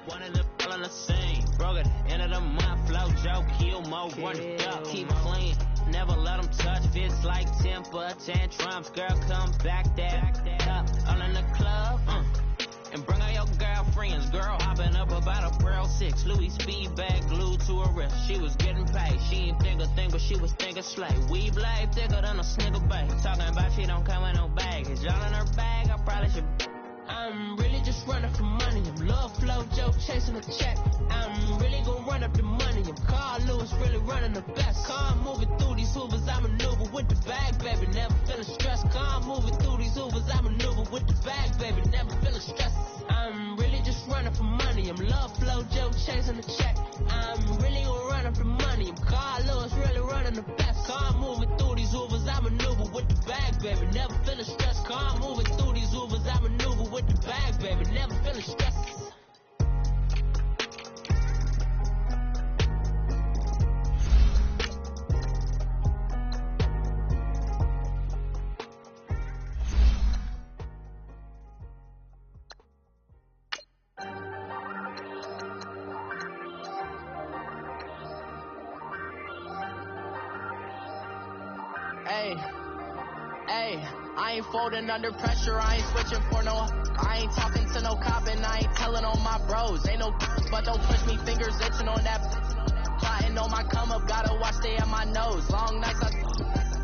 One of the all on the scene. Broke at the end of the month, flow, Joe, kill, mo, run it up, keep clean. Never let them touch, fits like temper, tantrums. Girl, come back that up, all in the club, and bring out your girlfriends. Girl hopping up about a Pearl 6, Louis speed bag glued to her wrist. She was getting paid, she ain't think a thing, but she was thinking slay. We blade thicker than a snigger bag. Talking about she don't come with no baggage. Y'all in her bag, I probably should. I'm really just running for money. I'm love flow, Joe chasing a check. I'm really gonna run up the money. I'm Carl Lewis, really running the best. Car moving through these Hoovers, I maneuver with the bag, baby. Never feeling stressed. Car moving through these Hoovers, I maneuver with the bag, baby. Never feeling stressed. I'm really just running for money. I'm love flow, Joe chasing the check. I'm really gonna run up the money. I'm Carl Lewis, really running the best. Car moving through these Hoovers, I maneuver with the bag, baby. Never feeling stressed. Car moving through these Hoovers, I maneuver with the bag, baby. Never feeling stressed. I ain't folding under pressure, I ain't switching for no. I ain't talking to no cop and I ain't telling on my bros. Ain't no but don't push me, fingers itching on that. Plotting on my come up, gotta watch stay at my nose. Long nights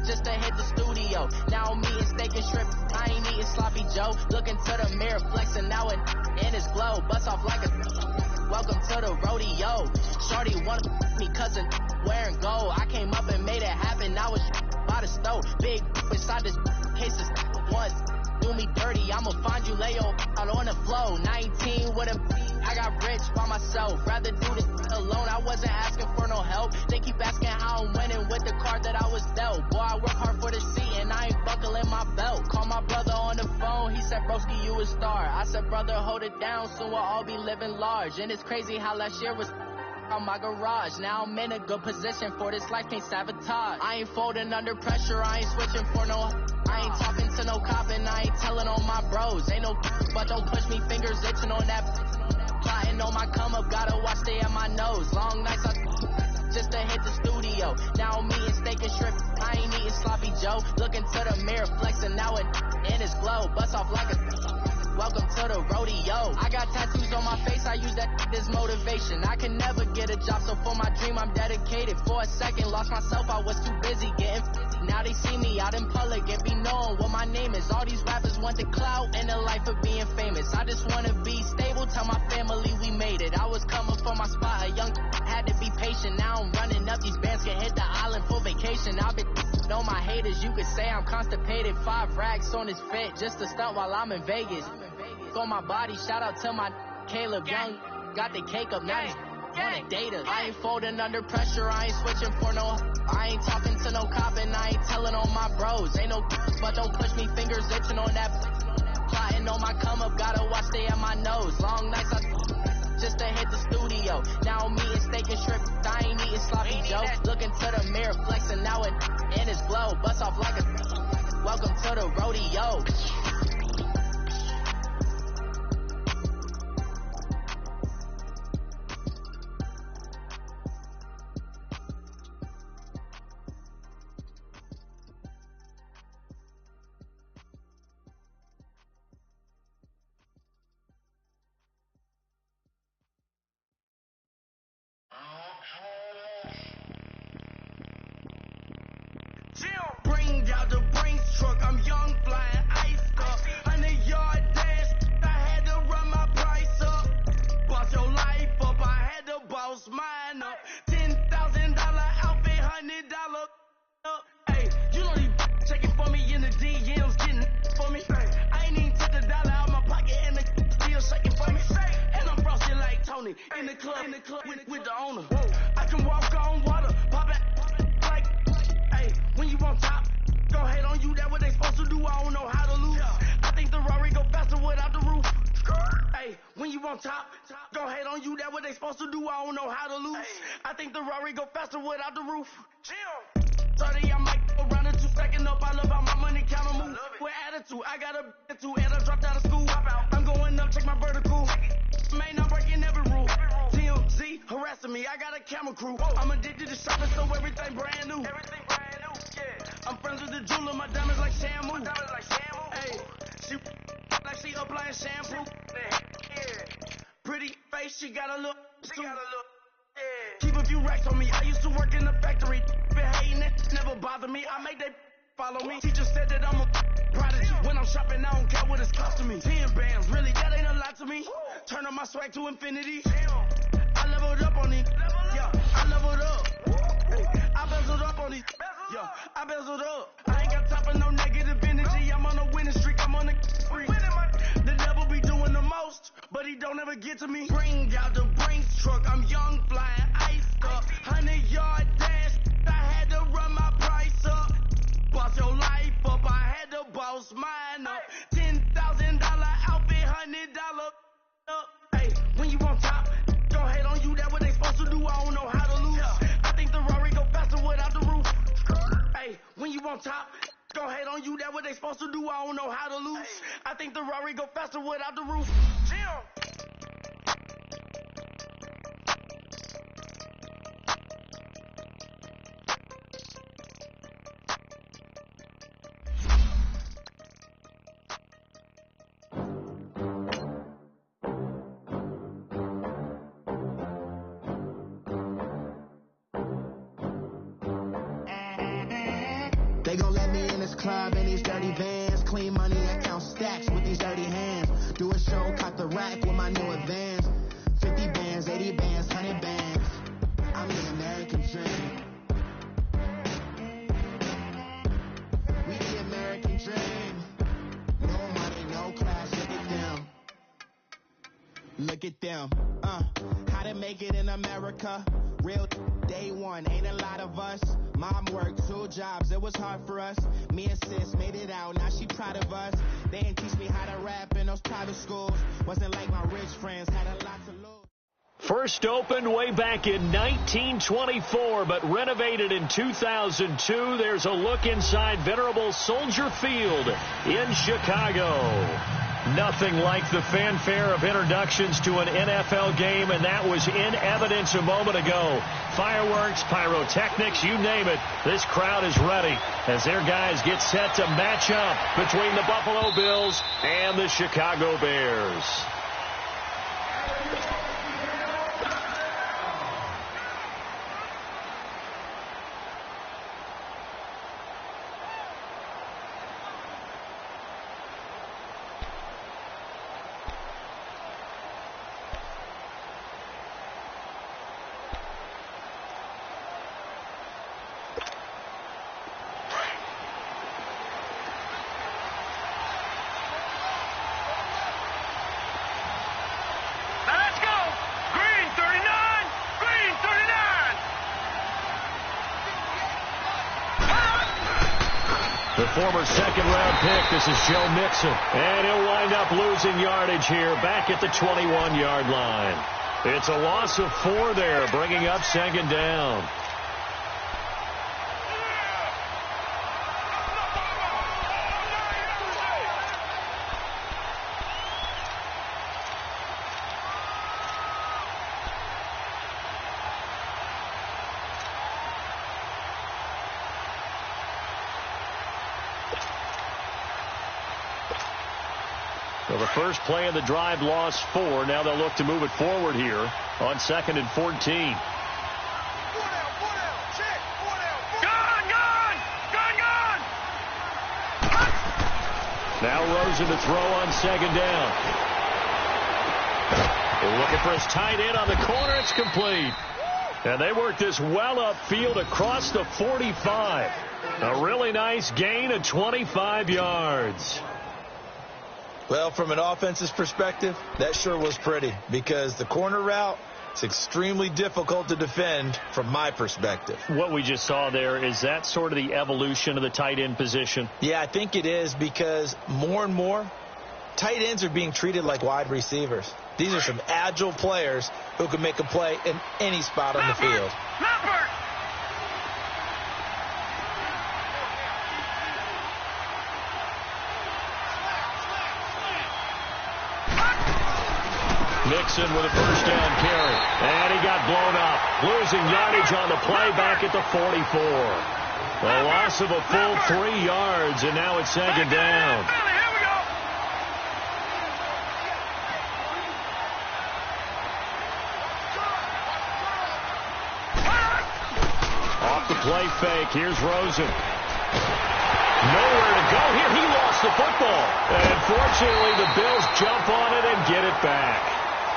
just to hit the studio. Now I'm eating steak and shrimp, I ain't eating sloppy Joe. Looking to the mirror, flexing now it in his glow. Bust off like a welcome to the rodeo. Shorty wanna me cousin wearing gold. I came up and made it happen, now it's by the stove. Big inside this cases once do me dirty, I'ma find you lay out on the flow. 19 with a I got rich by myself, rather do this alone. I wasn't asking for no help, they keep asking how I'm winning with the card that I was dealt. Boy, I work hard for the seat and I ain't buckling my belt. Call my brother on the phone, he said broski you a star. I said brother hold it down, soon we'll all be living large. And it's crazy how last year was on my garage. Now I'm in a good position for this life, can't sabotage. I ain't folding under pressure, I ain't switching for no. I ain't talking to no cop and I ain't telling on my bros. Ain't no but don't push me, fingers itching on that. Plotting on my come up, gotta watch stay at my nose. Long nights just to hit the studio. Now I'm eating steak and shrimp, I ain't eating sloppy Joe. Looking to the mirror, flexing now it in his glow. Bust off like a welcome to the rodeo. I got tattoos on my face, I use that as motivation. I can never get a job, so for my dream I'm dedicated. For a second, lost myself, I was too busy getting now they see me out in public and be knowing what my name is. All these rappers want the clout and the life of being famous. I just wanna be stable, tell my family we made it. I was coming for my spot, a young had to be patient. Now I'm running up, these bands can hit the island for vacation. I've been on my haters, you could say I'm constipated. 5 racks on his fit, just to stunt while I'm in Vegas. For my body, shout out to my Caleb Young, got the cake up, now he's on the data. I ain't folding under pressure, I ain't switching for no. I ain't talking to no cop and I ain't telling on my bros. Ain't no but don't push me, fingers itching on that. Plotting on my come up, gotta watch stay at my nose. Long nights just to hit the studio. Now I'm eating steak and shrimp, I ain't eating sloppy Joe. Looking to the mirror, flexing now it in his glow. Bust off like a welcome to the rodeo. Bring out the Brinks truck, I'm young, flying ice up. 100-yard dash, I had to run my price up. Boss your life up, I had to boss mine up. $10,000 outfit, $100 up. Hey, you know these checking for me in the DMs, getting for me. I ain't even took the dollar out my pocket and the still shaking for me. And I'm frosted like Tony in the club with the owner. I can walk on water, pop it. When you on top, go ahead on you, that what they supposed to do, I don't know how to lose. I think the Rari go faster without the roof. Hey, when you on top, go ahead on you, that what they supposed to do, I don't know how to lose. I think the Rari go faster without the roof. 30, I might go round it 2 stacking up, I love how my money counter move. With attitude, I got a attitude, and I dropped out of school. I'm going up, check my vertical. Man, I'm breaking every rule. after me. I got a camera crew. I'm addicted to shopping, so everything brand new. Yeah. I'm friends with the jeweler. My diamonds like Shamu. Hey, she like she applying shampoo. Yeah. Pretty face, she got a look. Yeah. Keep a few racks on me. I used to work in the factory. Been hating it, never bother me. I make they follow me. Teacher said that I'm a prodigy. When I'm shopping, I don't care what it's costing me. 10 bands, really, that ain't a lot to me. Turn up my swag to infinity. I leveled up on these. Yeah, I leveled up. I bezeled up on these. Yeah, I bezeled up. I ain't got time for no negative energy. I'm on a winning streak. I'm on a spree. The devil be doing the most, but he don't ever get to me. Bring out the Brinks truck. I'm young, flying, iced up. 100-yard dash. I had to run my price up. Boss your life up. I had to boss mine up. $10,000 outfit, $100 up. Hey, when you on top, don't hate on you. That what they supposed to do. I don't know how to lose. I think the Rari go faster without the roof. Hey, when you on top, don't hate on you. That what they supposed to do. I don't know how to lose. I think the Rari go faster without the roof. They gon' let me in this club in these dirty vans. Clean money, I count stacks with these dirty hands. Do a show, cop the rack with my new advance. 50 bands, 80 bands, 100 bands. I'm the American dream. We the American dream. No money, no class, look at them. Look at them. How to make it in America. Real day one, ain't a lot of us. Mom worked 2 jobs, it was hard for us. Me and sis made it out, now she proud of us. They didn't teach me how to rap in those private schools. Wasn't like my rich friends, had a lot to lose. First opened way back in 1924, but renovated in 2002. There's a look inside venerable Soldier Field in Chicago. Nothing like the fanfare of introductions to an NFL game, and that was in evidence a moment ago. Fireworks, pyrotechnics, you name it. This crowd is ready as their guys get set to match up between the Buffalo Bills and the Chicago Bears. The former second-round pick, this is Joe Mixon. And he'll wind up losing yardage here back at the 21-yard line. It's a loss of 4 there, bringing up second down. So the first play of the drive lost 4. Now they'll look to move it forward here on 2nd and 14. Now Rosen to throw on 2nd down. They're looking for his tight end on the corner. It's complete. And they work this well upfield across the 45. A really nice gain of 25 yards. Well, from an offense's perspective, that sure was pretty because the corner route is extremely difficult to defend from my perspective. What we just saw there, is that sort of the evolution of the tight end position? Yeah, I think it is because more and more tight ends are being treated like wide receivers. These are some agile players who can make a play in any spot on the field. Wilson with a first down carry. And he got blown up. Losing yardage on the play back at the 44. A loss of a full 3 yards, and now it's second down. Off the play fake. Here's Rosen. Nowhere to go here. He lost the football. And fortunately, the Bills jump on it and get it back.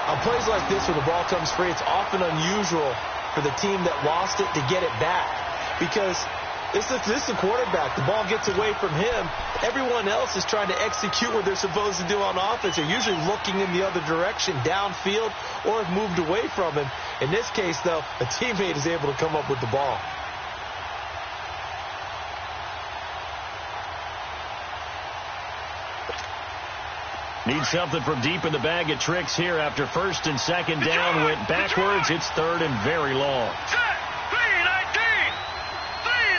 On plays like this where the ball comes free, it's often unusual for the team that lost it to get it back. Because this is the quarterback. The ball gets away from him. Everyone else is trying to execute what they're supposed to do on offense. They're usually looking in the other direction, downfield, or have moved away from him. In this case, though, a teammate is able to come up with the ball. Need something from deep in the bag of tricks here after first and second down went backwards. It's third and very long. Set. 319. 319.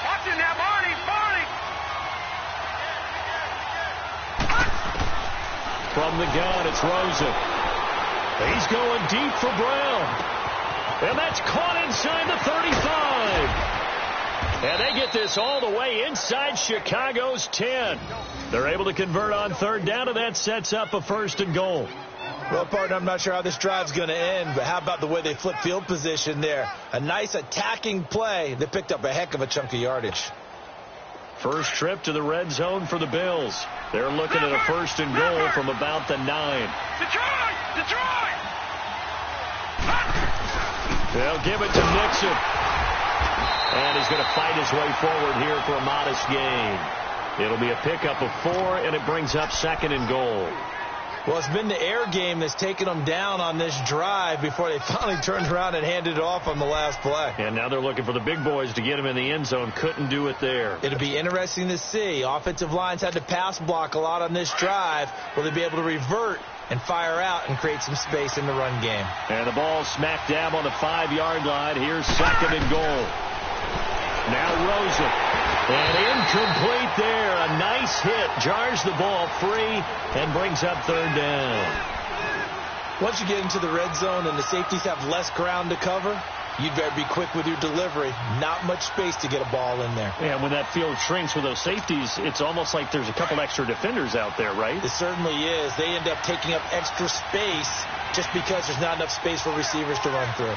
Watching that, Barney. From the gun, it's Rosen. He's going deep for Brown. And that's caught inside the 35. And they get this all the way inside Chicago's 10. They're able to convert on third down, and that sets up a first and goal. Well, partner, I'm not sure how this drive's going to end, but how about the way they flip field position there? A nice attacking play that picked up a heck of a chunk of yardage. First trip to the red zone for the Bills. They're looking at a first and goal from about the 9. Detroit! They'll give it to Nixon. And he's going to fight his way forward here for a modest gain. It'll be a pickup of 4, and it brings up second and goal. Well, it's been the air game that's taken them down on this drive before they finally turned around and handed it off on the last play. And now they're looking for the big boys to get him in the end zone. Couldn't do it there. It'll be interesting to see. Offensive lines had to pass block a lot on this drive. Will they be able to revert and fire out and create some space in the run game? And the ball smack dab on the 5-yard line. Here's second and goal. Now Rosen. And incomplete there. A nice hit. Jars the ball free and brings up third down. Once you get into the red zone and the safeties have less ground to cover, you'd better be quick with your delivery. Not much space to get a ball in there. And when that field shrinks with those safeties, it's almost like there's a couple extra defenders out there, right? It certainly is. They end up taking up extra space just because there's not enough space for receivers to run through.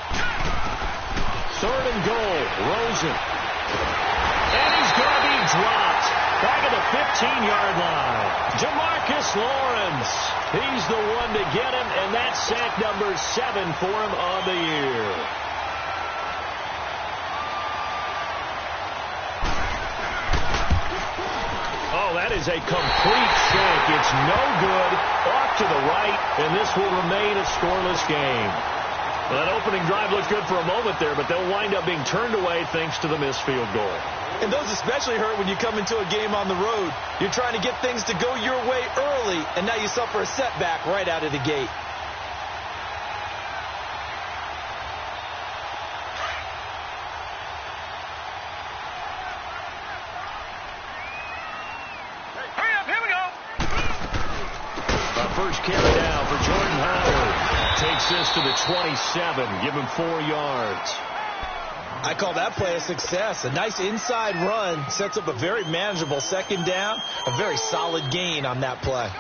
Third and goal. Rosen. And he's going to be dropped back at the 15-yard line. Jamarcus Lawrence. He's the one to get him, and that's sack number 7 for him on the year. Oh, that is a complete shank. It's no good. Off to the right, and this will remain a scoreless game. Well, that opening drive looked good for a moment there, but they'll wind up being turned away thanks to the missed field goal. And those especially hurt when you come into a game on the road. You're trying to get things to go your way early, and now you suffer a setback right out of the gate. Hurry up, here we go. First carry now for Jordan Howard. Takes this to the 27. Give him 4 yards. I call that play a success. A nice inside run sets up a very manageable second down. A very solid gain on that play.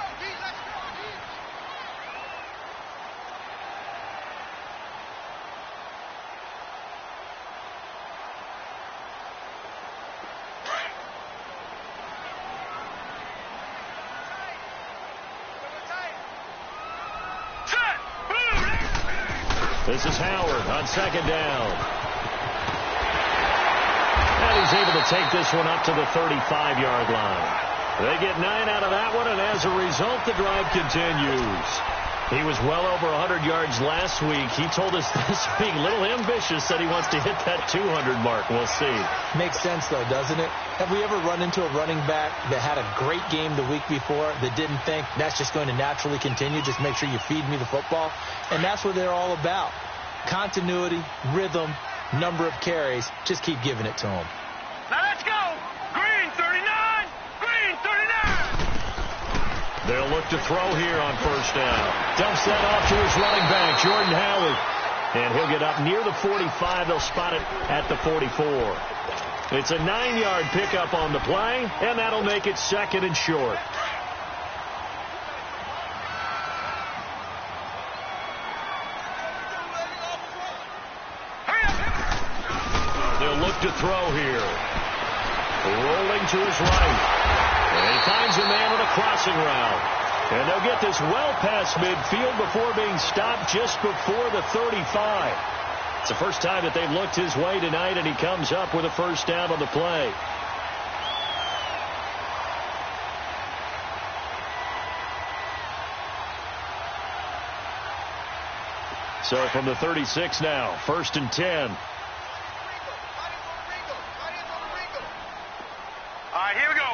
This is Howard on second down. And he's able to take this one up to the 35-yard line. They get 9 out of that one, and as a result, the drive continues. He was well over 100 yards last week. He told us this week, a little ambitious, said he wants to hit that 200 mark. We'll see. Makes sense, though, doesn't it? Have we ever run into a running back that had a great game the week before that didn't think that's just going to naturally continue? Just make sure you feed me the football. And that's what they're all about. Continuity, rhythm, number of carries. Just keep giving it to them. Now let's go. Green 39. Green 39. They'll look to throw here on first down. Dumps that off to his running back, Jordan Howard. And he'll get up near the 45. They'll spot it at the 44. It's a 9-yard pickup on the play, and that'll make it 2nd and short. They'll look to throw here. Rolling to his right. And he finds a man on a crossing route. And they'll get this well past midfield before being stopped just before the 35. It's the first time that they've looked his way tonight, and he comes up with a first down on the play. So from the 36 now, 1st and 10. All right, here we go.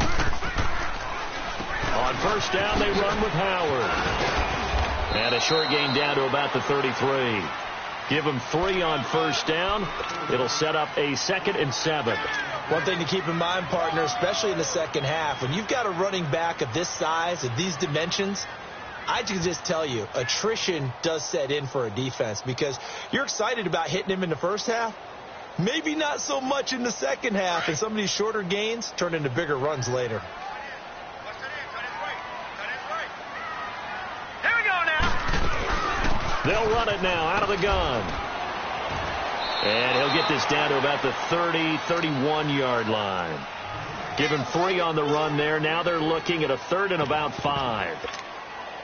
On first down, they run with Howard. And a short gain down to about the 33. Give them 3 on first down. It'll set up a 2nd and 7. One thing to keep in mind, partner, especially in the second half, when you've got a running back of this size, of these dimensions, I can just tell you, attrition does set in for a defense because you're excited about hitting him in the first half. Maybe not so much in the second half, and some of these shorter gains turn into bigger runs later. They'll run it now out of the gun. And he'll get this down to about the 30, 31-yard line. Give him 3 on the run there. Now they're looking at a 3rd and about 5.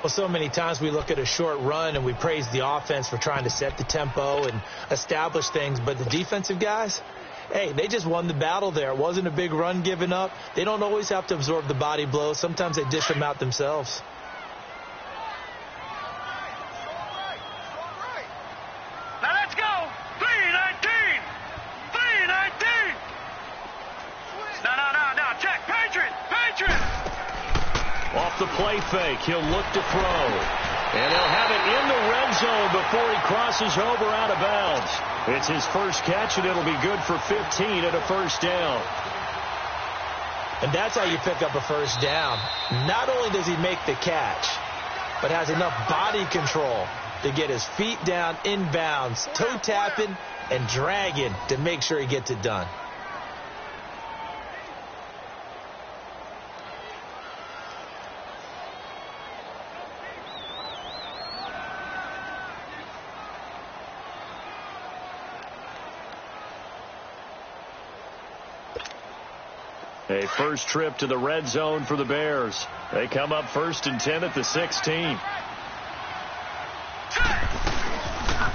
Well, so many times we look at a short run and we praise the offense for trying to set the tempo and establish things. But the defensive guys, hey, they just won the battle there. It wasn't a big run given up. They don't always have to absorb the body blows. Sometimes they dish them out themselves. Off the play fake, he'll look to throw. And he'll have it in the red zone before he crosses over out of bounds. It's his first catch, and it'll be good for 15 at a first down. And that's how you pick up a first down. Not only does he make the catch, but has enough body control to get his feet down inbounds, toe tapping and dragging to make sure he gets it done. A first trip to the red zone for the Bears. They come up 1st and 10 at the 16.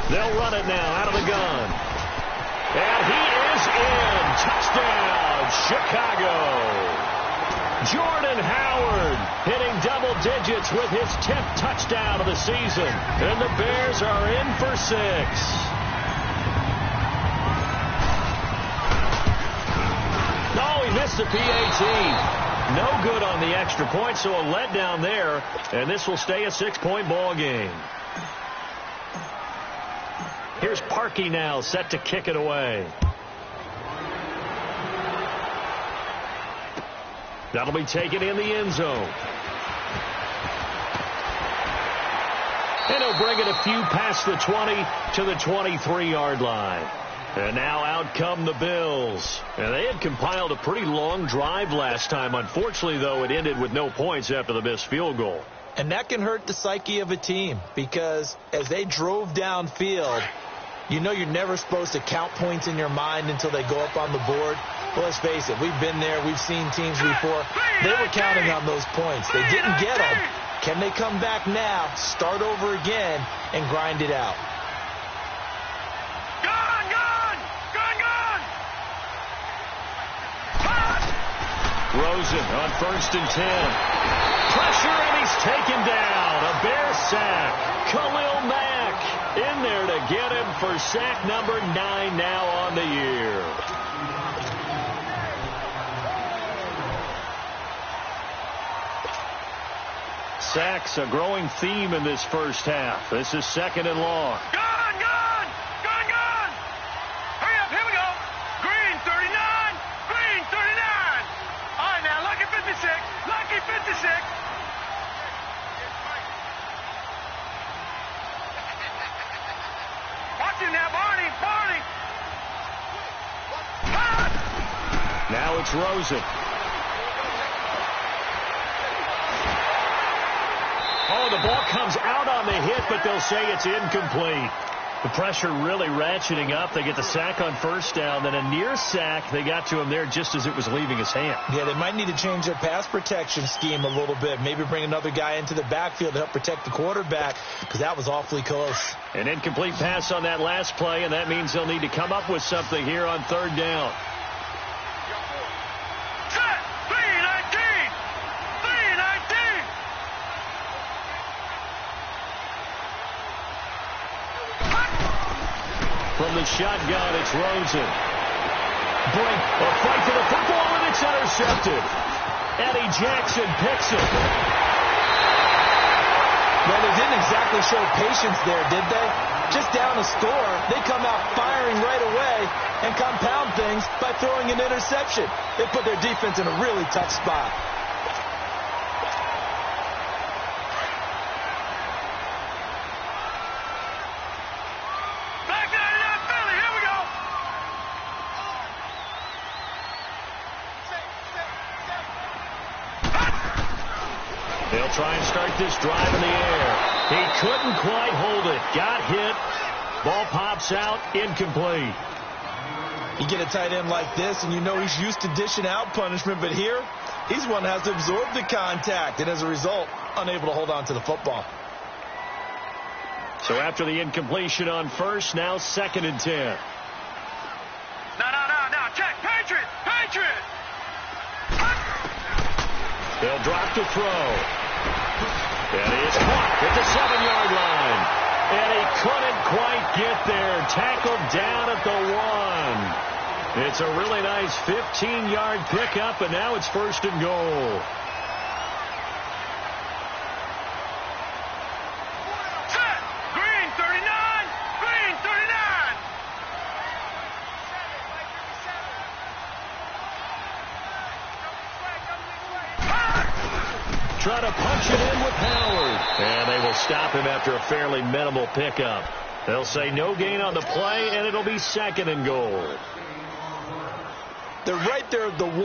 They'll run it now out of the gun. And he is in. Touchdown, Chicago. Jordan Howard hitting double digits with his 10th touchdown of the season. And the Bears are in for 6. Missed the PAT. No good on the extra point, so a letdown there, and this will stay a 6-point ball game. Here's Parkey now, set to kick it away. That'll be taken in the end zone. And he'll bring it a few past the 20 to the 23-yard line. And now out come the Bills. And they had compiled a pretty long drive last time. Unfortunately, though, it ended with no points after the missed field goal. And that can hurt the psyche of a team because as they drove downfield, you know you're never supposed to count points in your mind until they go up on the board. Well, let's face it, we've been there. We've seen teams before. They were counting on those points. They didn't get them. Can they come back now, start over again, and grind it out? Rosen on 1st and 10. Pressure, and he's taken down. A Bear sack. Khalil Mack in there to get him for sack number 9 now on the year. Sacks a growing theme in this first half. This is 2nd and long. it's Rosen. Oh, the ball comes out on the hit, but they'll say it's incomplete. The pressure really ratcheting up. They get the sack on first down, then a near sack. They got to him there just as it was leaving his hand. Yeah, they might need to change their pass protection scheme a little bit. Maybe bring another guy into the backfield to help protect the quarterback, because that was awfully close. An incomplete pass on that last play, and that means they'll need to come up with something here on third down. From the shotgun, it's Rosen. Brink, a fight for the football, and it's intercepted. Eddie Jackson picks it. Well, they didn't exactly show patience there, did they? Just down a score, they come out firing right away and compound things by throwing an interception. They put their defense in a really tough spot. They'll try and start this drive in the air. He couldn't quite hold it. Got hit. Ball pops out. Incomplete. You get a tight end like this, and you know he's used to dishing out punishment, but here, he's one that has to absorb the contact, and as a result, unable to hold on to the football. So after the incompletion on first, now 2nd and 10. No, check. Patriot! They'll drop to throw. And he is caught at the 7-yard line. And he couldn't quite get there. Tackled down at the 1. It's a really nice 15-yard pickup, and now it's 1st and goal. Green 39! Green 39! Try to punch it in with Howard. And they will stop him after a fairly minimal pickup. They'll say no gain on the play, and it'll be 2nd and goal. They're right there at the 1.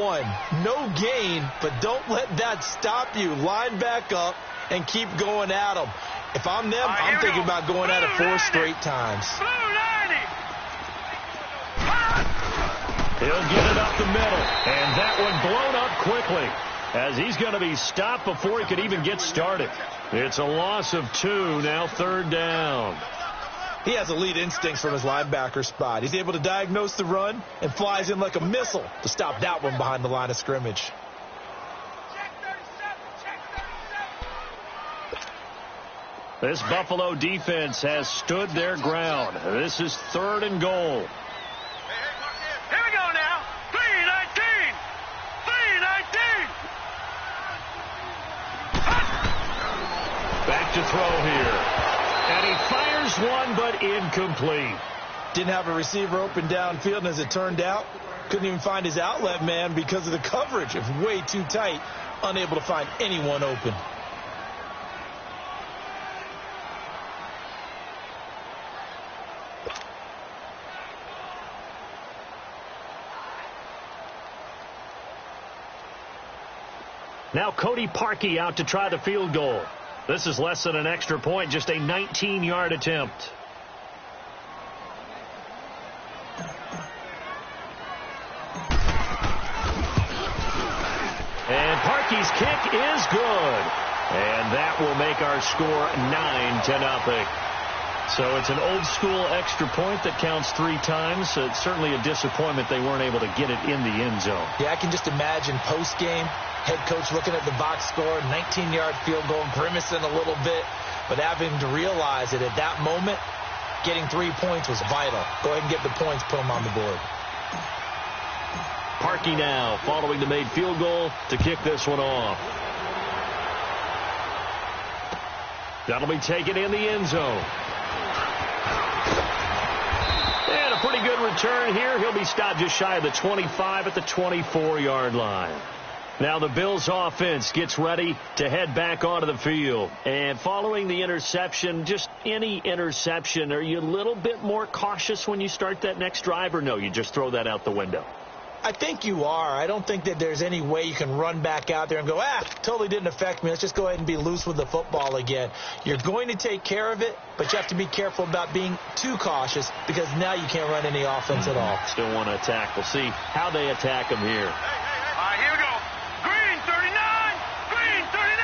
No gain, but don't let that stop you. Line back up and keep going at them. If I'm them, I'm thinking about going at it 4 straight times. He'll get it up the middle, and that one blown up quickly, as he's going to be stopped before he could even get started. It's a loss of 2, now 3rd down. He has elite instincts from his linebacker spot. He's able to diagnose the run and flies in like a missile to stop that one behind the line of scrimmage. This Buffalo defense has stood their ground. This is 3rd and goal. Here we go now. 319! 319! Back to throw here. And he fires one, but incomplete. Didn't have a receiver open downfield, and as it turned out, couldn't even find his outlet man because of the coverage. It was way too tight, unable to find anyone open. Now Cody Parkey out to try the field goal. This is less than an extra point, just a 19-yard attempt. And Parkey's kick is good. And that will make our score 9-0. So it's an old-school extra point that counts 3 times. So it's certainly a disappointment they weren't able to get it in the end zone. Yeah, I can just imagine post-game, head coach looking at the box score, 19-yard field goal, grimacing a little bit, but having to realize that at that moment, getting 3 points was vital. Go ahead and get the points, put them on the board. Parkey now following the made field goal to kick this one off. That'll be taken in the end zone. And a pretty good return here. He'll be stopped just shy of the 25 at the 24-yard line. Now the Bills offense gets ready to head back onto the field. And following the interception, just any interception, are you a little bit more cautious when you start that next drive, or no, you just throw that out the window? I think you are. I don't think that there's any way you can run back out there and go, totally didn't affect me. Let's just go ahead and be loose with the football again. You're going to take care of it, but you have to be careful about being too cautious because now you can't run any offense at all. Still want to attack. We'll see how they attack him here. All right, here we go. Green 39. Green 39.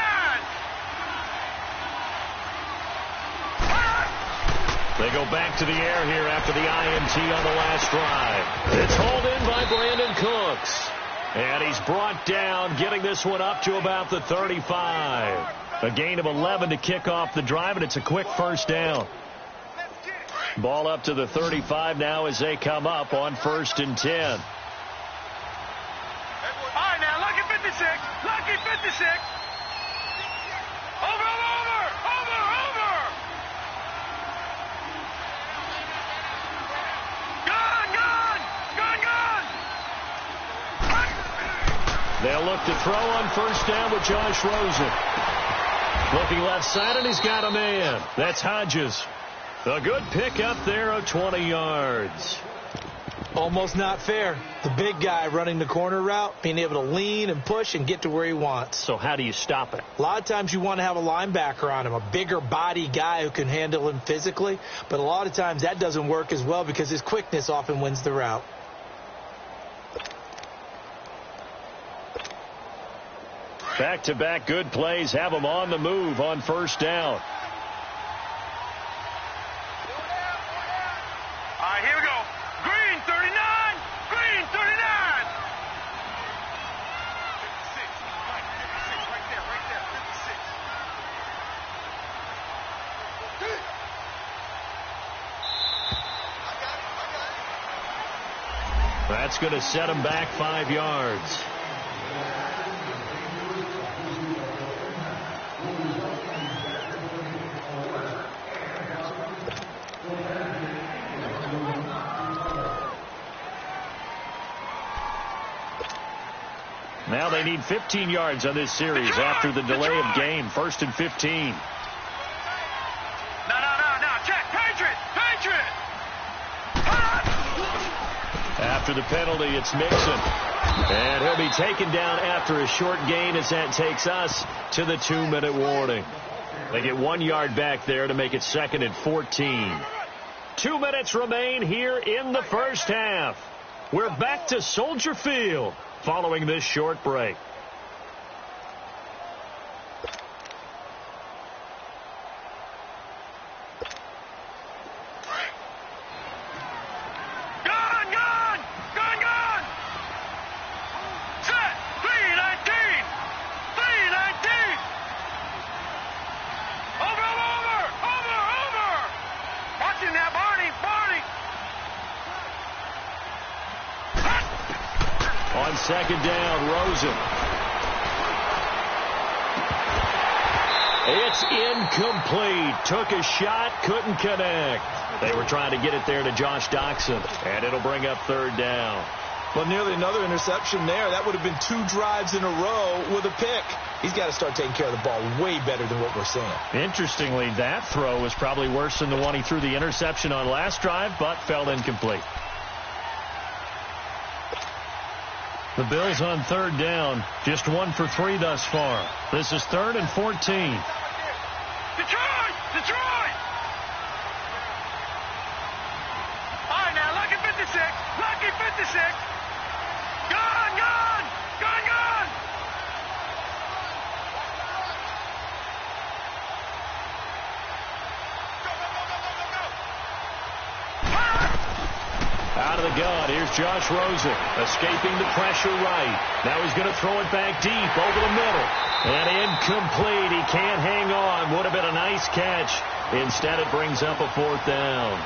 They go back to the air here after the INT on the last drive. It's hauled in by Brandon Cooks. And he's brought down, getting this one up to about the 35. A gain of 11 to kick off the drive, and it's a quick first down. Ball up to the 35 now as they come up on 1st and 10. All right, now, lucky 56. Lucky 56. Over. They'll look to throw on 1st down with Josh Rosen. Looking left side, and he's got a man. That's Hodges. A good pick up there of 20 yards. Almost not fair. The big guy running the corner route, being able to lean and push and get to where he wants. So how do you stop it? A lot of times you want to have a linebacker on him, a bigger body guy who can handle him physically. But a lot of times that doesn't work as well because his quickness often wins the route. Back-to-back good plays have them on the move on 1st down. All right, here we go. Green 39. Green 39. 56. Right there. 56. That's going to set him back 5 yards. Now they need 15 yards on this series after the delay of game. 1st and 15. No. Check. Patriot. After the penalty, it's Mixon. And he'll be taken down after a short gain as that takes us to the 2-minute warning. They get 1 yard back there to make it 2nd and 14. 2 minutes remain here in the first half. We're back to Soldier Field following this short break. Set. 319. Over. Watching that, Barney. On 2nd down, Rosen. It's incomplete. Took a shot, couldn't connect. They were trying to get it there to Josh Doxson, and it'll bring up 3rd down. Well, nearly another interception there. That would have been 2 drives in a row with a pick. He's got to start taking care of the ball way better than what we're seeing. Interestingly, that throw was probably worse than the one he threw the interception on last drive, but fell incomplete. The Bills on 3rd down, just 1 for 3 thus far. This is 3rd and 14. Detroit! All right, now, lucky 56. Gone! Out of the gun, here's Josh Rosen, escaping the pressure right. Now he's going to throw it back deep over the middle. And incomplete. He can't hang on. Would have been a nice catch. Instead, it brings up a 4th down.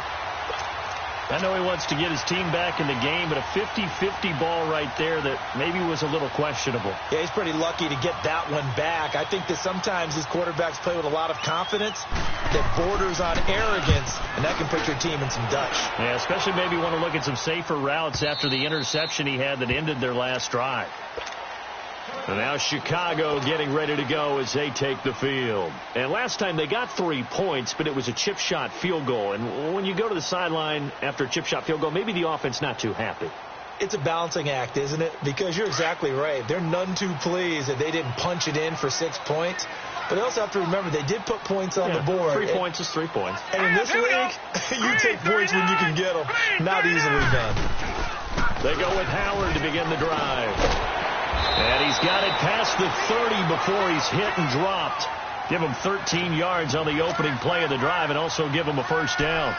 I know he wants to get his team back in the game, but a 50-50 ball right there that maybe was a little questionable. Yeah, he's pretty lucky to get that one back. I think that sometimes these quarterbacks play with a lot of confidence that borders on arrogance, and that can put your team in some Dutch. Yeah, especially maybe want to look at some safer routes after the interception he had that ended their last drive. And now Chicago getting ready to go as they take the field. And last time they got 3 points, but it was a chip shot field goal. And when you go to the sideline after a chip shot field goal, maybe the offense not too happy. It's a balancing act, isn't it? Because you're exactly right. They're none too pleased that they didn't punch it in for 6 points. But they also have to remember they did put points on the board. 3 points is 3 points. And in this league, you take points when you can get them. Not easily done. They go with Howard to begin the drive. And he's got it past the 30 before he's hit and dropped. Give him 13 yards on the opening play of the drive and also give him a first down.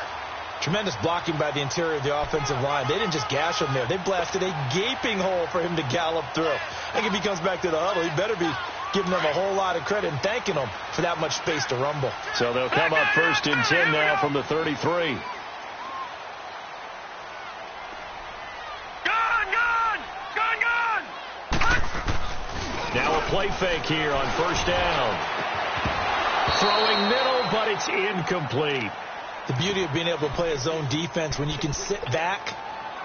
Tremendous blocking by the interior of the offensive line. They didn't just gash him there. They blasted a gaping hole for him to gallop through. I think if he comes back to the huddle, he better be giving them a whole lot of credit and thanking them for that much space to rumble. So they'll come up 1st and 10 now from the 33. Now a play fake here on 1st down. Throwing middle, but it's incomplete. The beauty of being able to play a zone defense when you can sit back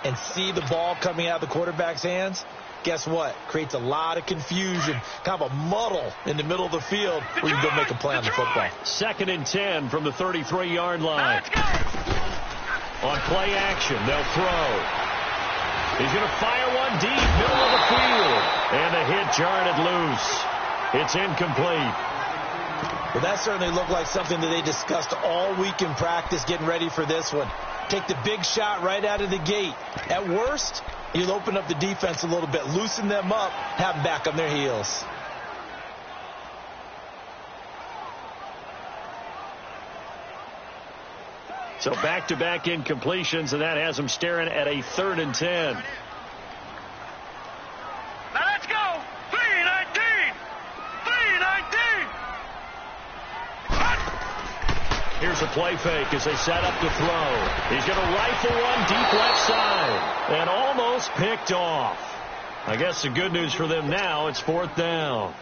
and see the ball coming out of the quarterback's hands, guess what? Creates a lot of confusion, kind of a muddle in the middle of the field where you can go make a play on the football. 2nd and 10 from the 33-yard line. On play action, they'll throw. He's going to fire one deep, middle of the field. And the hit jarred it loose. It's incomplete. Well, that certainly looked like something that they discussed all week in practice getting ready for this one. Take the big shot right out of the gate. At worst, you'll open up the defense a little bit, loosen them up, have them back on their heels. So back-to-back incompletions, and that has them staring at a 3rd and 10. Now let's go. 3-19. 3-19. Here's a play fake as they set up to throw. He's going to rifle one deep left side and almost picked off. I guess the good news for them now, it's 4th down.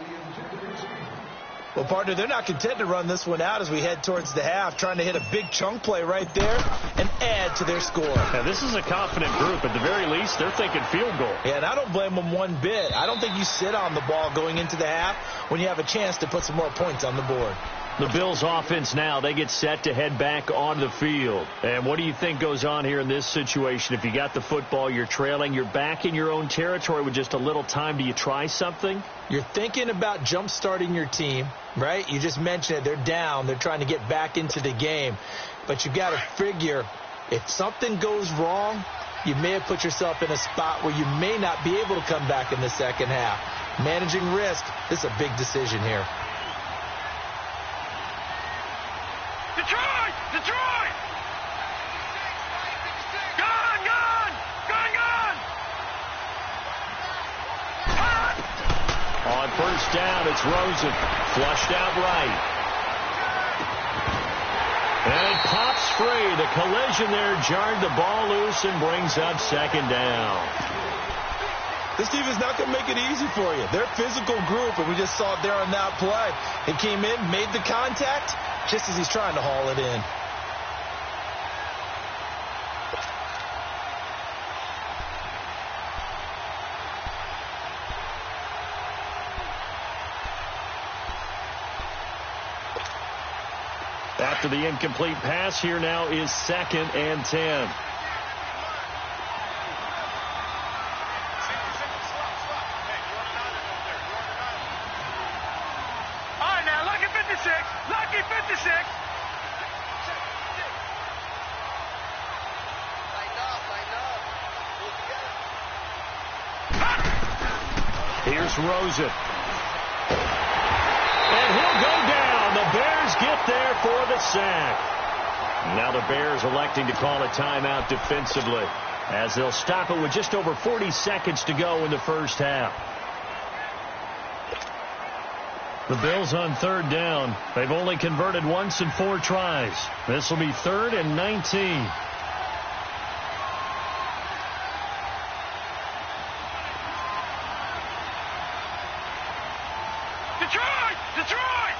Well, partner, they're not content to run this one out as we head towards the half, trying to hit a big chunk play right there and add to their score. Now, this is a confident group. At the very least, they're thinking field goal. Yeah, and I don't blame them one bit. I don't think you sit on the ball going into the half when you have a chance to put some more points on the board. The Bills offense now, they get set to head back on the field. And what do you think goes on here in this situation? If you got the football, you're trailing, you're back in your own territory with just a little time. Do you try something? You're thinking about jump-starting your team, right? You just mentioned it. They're down. They're trying to get back into the game. But you got to figure if something goes wrong, you may have put yourself in a spot where you may not be able to come back in the second half. Managing risk, this is a big decision here. Detroit! Detroit! Gone! Gone! Gone! Gone! On 1st down, it's Rosen. Flushed out right. And it pops free. The collision there jarred the ball loose and brings up 2nd down. This team is not going to make it easy for you. They're a physical group, and we just saw it there on that play. He came in, made the contact, just as he's trying to haul it in. After the incomplete pass, here now is 2nd and 10. Lucky 56. Here's Rosen. And he'll go down. The Bears get there for the sack. Now the Bears electing to call a timeout defensively as they'll stop it with just over 40 seconds to go in the first half. The Bills on 3rd down. They've only converted once in 4 tries. This will be 3rd and 19. Detroit! Detroit!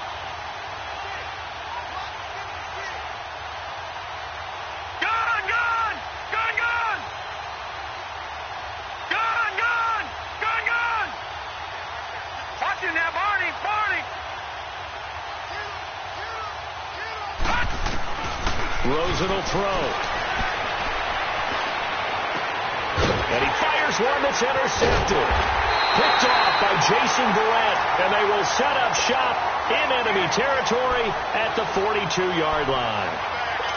Gone! Gone! Gone! Gone! Gone! Gone! Gone! Gone! Watch it now, Barney! Barney! Rosen will throw. And he fires Here's one that's intercepted. Picked off by Jason Barrett, and they will set up shop in enemy territory at the 42-yard line.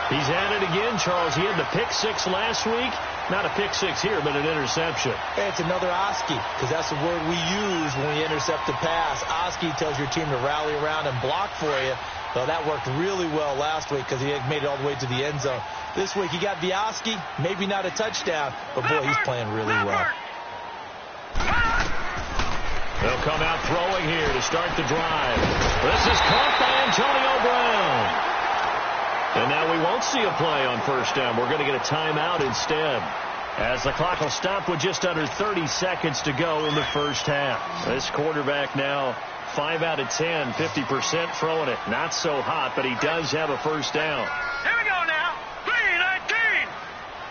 He's at it again, Charles. He had the pick six last week. Not a pick six here, but an interception. Hey, it's another Oski, because that's the word we use when we intercept a pass. Oski tells your team to rally around and block for you. Well, that worked really well last week because he had made it all the way to the end zone. This week he got the Oski, maybe not a touchdown, but boy, he's playing really well. They'll come out throwing here to start the drive. This is caught by Antonio Brown. And now we won't see a play on first down. We're going to get a timeout instead, as the clock will stop with just under 30 seconds to go in the first half. This quarterback now 5 out of 10, 50% throwing it. Not so hot, but he does have a first down. Here we go now. 3-19.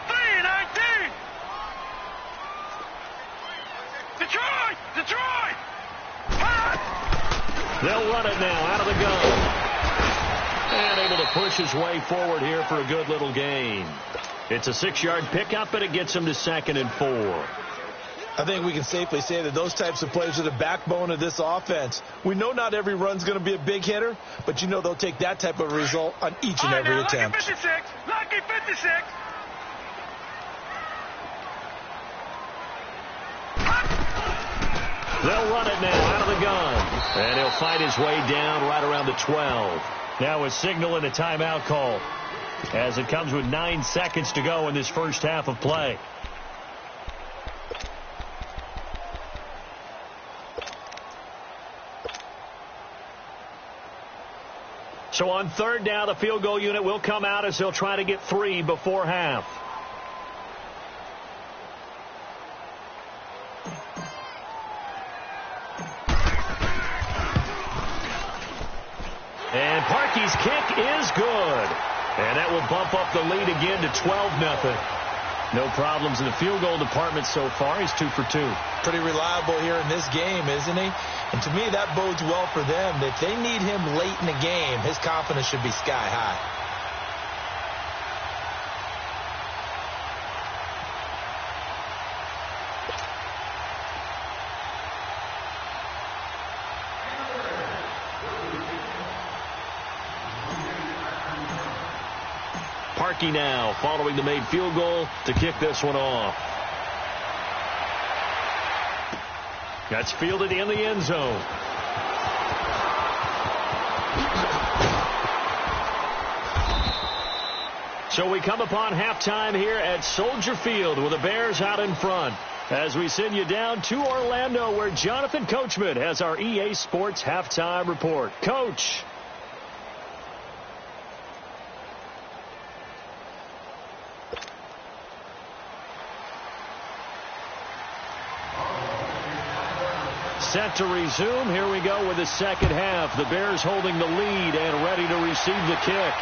3-19. Detroit! Detroit! They'll run it now out of the gun. And able to push his way forward here for a good little gain. It's a 6-yard pickup, but it gets him to 2nd and 4. I think we can safely say that those types of plays are the backbone of this offense. We know not every run's going to be a big hitter, but you know they'll take that type of result on each and every attempt. Lucky 56. Lucky 56. They'll run it now out of the gun. And he'll fight his way down right around the 12. Now a signal and a timeout call, as it comes with 9 seconds to go in this first half of play. So on third down, the field goal unit will come out as they'll try to get 3 before half. And Parkey's kick is good. And that will bump up the lead again to 12-0. No problems in the field goal department so far. He's 2 for 2. Pretty reliable here in this game, isn't he? And to me, that bodes well for them. If they need him late in the game, his confidence should be sky high. Parkey now following the made field goal to kick this one off. That's fielded in the end zone. So we come upon halftime here at Soldier Field with the Bears out in front, as we send you down to Orlando, where Jonathan Coachman has our EA Sports halftime report. Coach. Set to resume. Here we go with the second half. The Bears holding the lead and ready to receive the kick.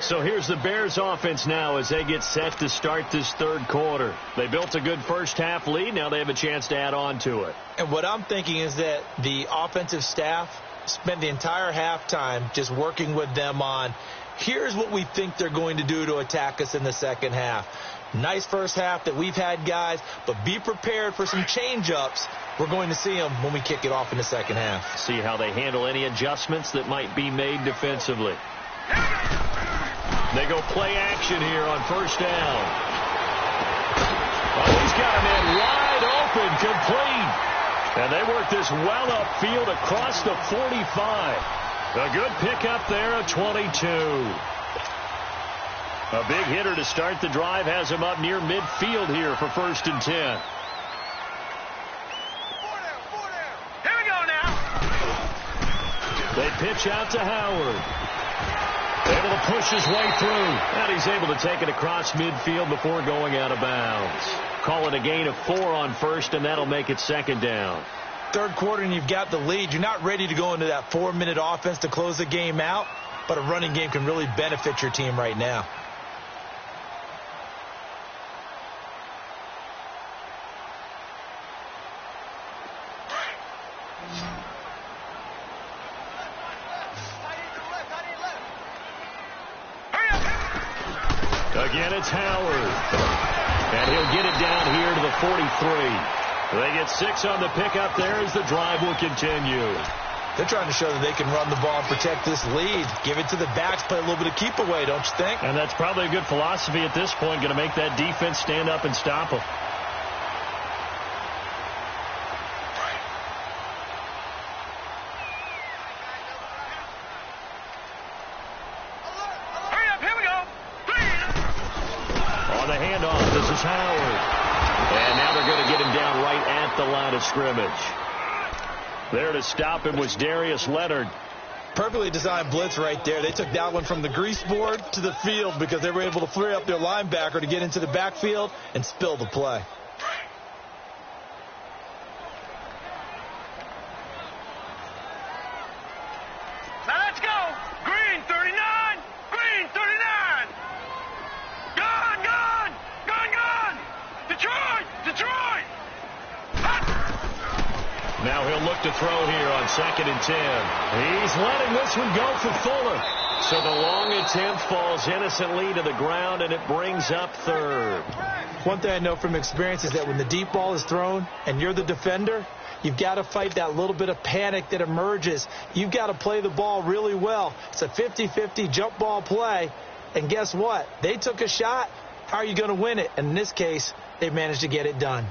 So here's the Bears offense now as they get set to start this third quarter. They built a good first half lead. Now they have a chance to add on to it. And what I'm thinking is that the offensive staff spent the entire halftime just working with them on, here's what we think they're going to do to attack us in the second half. Nice first half that we've had, guys, but be prepared for some change-ups. We're going to see them when we kick it off in the second half. See how they handle any adjustments that might be made defensively. They go play action here on first down. Oh, he's got a man wide open, complete. And they work this well upfield across the 45. A good pickup there at 22. A big hitter to start the drive has him up near midfield here for 1st and 10. Here we go now. They pitch out to Howard. Able to push his way through. And he's able to take it across midfield before going out of bounds. Call it a gain of 4 on first, and that'll make it 2nd down. Third quarter and you've got the lead. You're not ready to go into that 4-minute offense to close the game out, but a running game can really benefit your team right now. Again, it's Howard. And he'll get it down here to the 43. They get 6 on the pickup there as the drive will continue. They're trying to show that they can run the ball and protect this lead. Give it to the backs, play a little bit of keep away, don't you think? And that's probably a good philosophy at this point, going to make that defense stand up and stop them. On the handoff, this is Howard. And now they're going to get him down right at the line of scrimmage. There to stop him was Darius Leonard. Perfectly designed blitz right there. They took that one from the grease board to the field because they were able to free up their linebacker to get into the backfield and spill the play. Now let's go. Green 39. Green 39. Gone, gone. Gone, gone. Detroit. Detroit. Now he'll look to throw here on 2nd and 10. He's letting this one go for Fuller. So the long attempt falls innocently to the ground, and it brings up 3rd. One thing I know from experience is that when the deep ball is thrown and you're the defender, you've got to fight that little bit of panic that emerges. You've got to play the ball really well. It's a 50-50 jump ball play. And guess what? They took a shot. How are you going to win it? And in this case, they managed to get it done.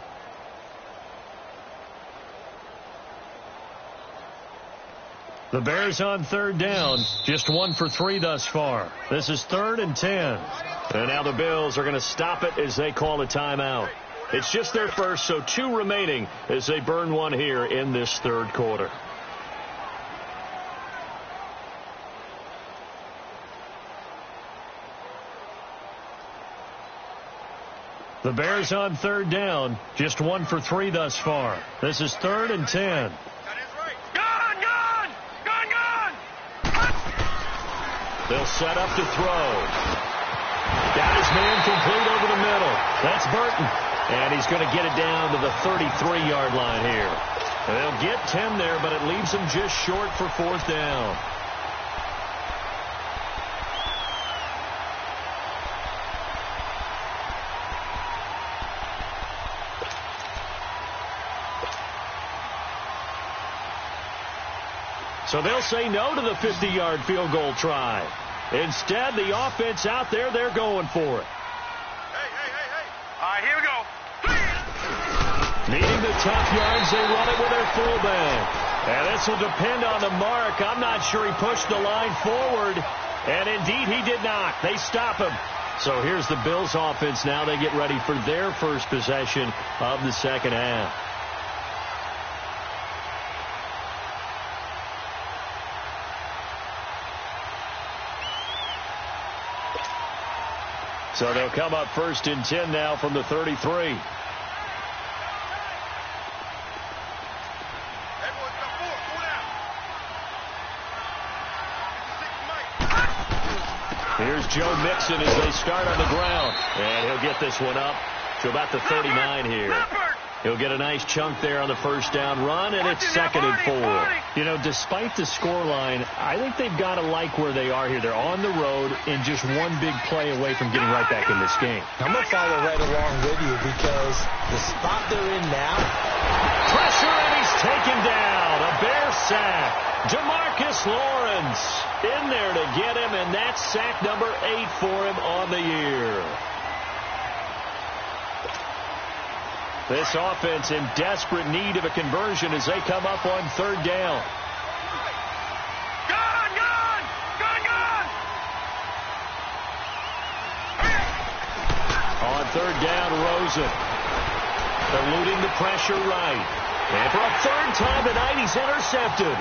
The Bears on 3rd down, just 1 for 3 thus far. This is 3rd and 10. And now the Bills are going to stop it as they call a timeout. It's just their first, so 2 remaining as they burn one here in this 3rd quarter. The Bears on 3rd down, just 1 for 3 thus far. This is 3rd and 10. They'll set up to throw. Got his man complete over the middle. That's Burton. And he's going to get it down to the 33-yard line here. They'll get 10 there, but it leaves them just short for 4th down. So they'll say no to the 50-yard field goal try. Instead, the offense out there, they're going for it. Hey. All right, here we go. Needing the tough yards, they run it with their fullback. And this will depend on the mark. I'm not sure he pushed the line forward. And indeed, he did not. They stop him. So here's the Bills offense now. They get ready for their first possession of the second half. So they'll come up 1st and 10 now from the 33. Here's Joe Mixon as they start on the ground. And he'll get this one up to about the 39 here. He'll get a nice chunk there on the 1st down run, and it's 2nd and 4. You know, despite the scoreline, I think they've got to like where they are here. They're on the road and just one big play away from getting right back in this game. I'm going to follow right along with you because the spot they're in now. Pressure, and he's taken down. A Bear sack. DeMarcus Lawrence in there to get him, and that's sack number 8 for him on the year. This offense in desperate need of a conversion as they come up on 3rd down. Gone! On 3rd down, Rosen. Eluding the pressure right. And for a 3rd time tonight, he's intercepted.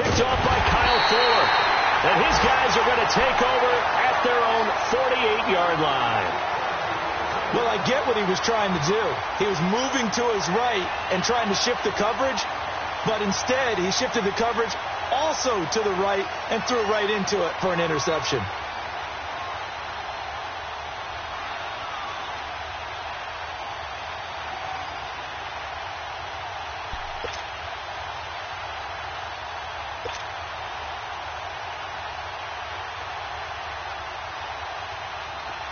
Picked off by Kyle Fuller. And his guys are going to take over at their own 48-yard line. Well, I get what he was trying to do. He was moving to his right and trying to shift the coverage, but instead he shifted the coverage also to the right and threw right into it for an interception.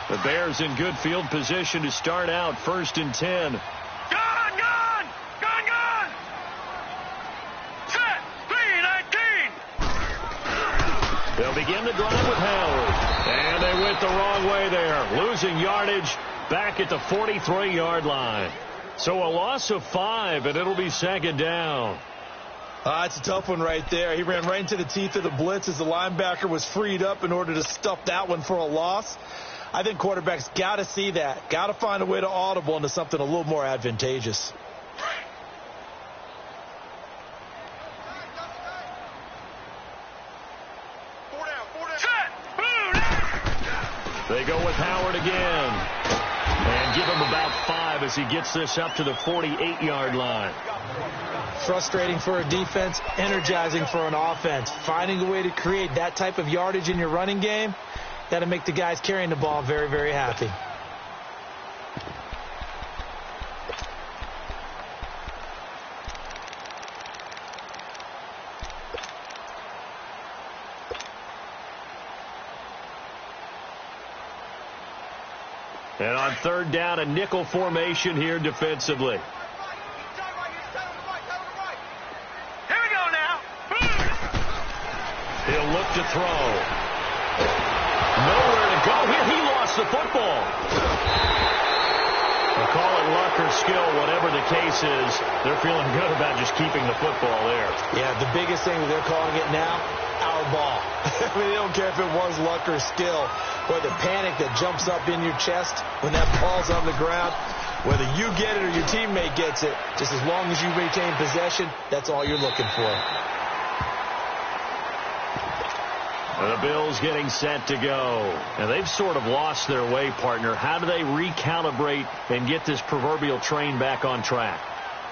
The Bears in good field position to start out 1st and 10. Gun! Set! 3-19! They'll begin the drive with Howard. And they went the wrong way there. Losing yardage back at the 43-yard line. So a loss of 5, and it'll be 2nd down. It's a tough one right there. He ran right into the teeth of the blitz as the linebacker was freed up in order to stuff that one for a loss. I think quarterbacks got to see that. Got to find a way to audible into something a little more advantageous. They go with Howard again. And give him about 5 as he gets this up to the 48-yard line. Frustrating for a defense, energizing for an offense. Finding a way to create that type of yardage in your running game, that'll make the guys carrying the ball very, very happy. And on 3rd down, a nickel formation here defensively. Here we go now. He'll look to throw. Nowhere to go here. He lost the football. They'll call it luck or skill, whatever the case is. They're feeling good about just keeping the football there. Yeah, the biggest thing that they're calling it now, our ball. I mean, they don't care if it was luck or skill, or the panic that jumps up in your chest when that ball's on the ground. Whether you get it or your teammate gets it, just as long as you retain possession, that's all you're looking for. And the Bills getting set to go. And they've sort of lost their way, partner. How do they recalibrate and get this proverbial train back on track?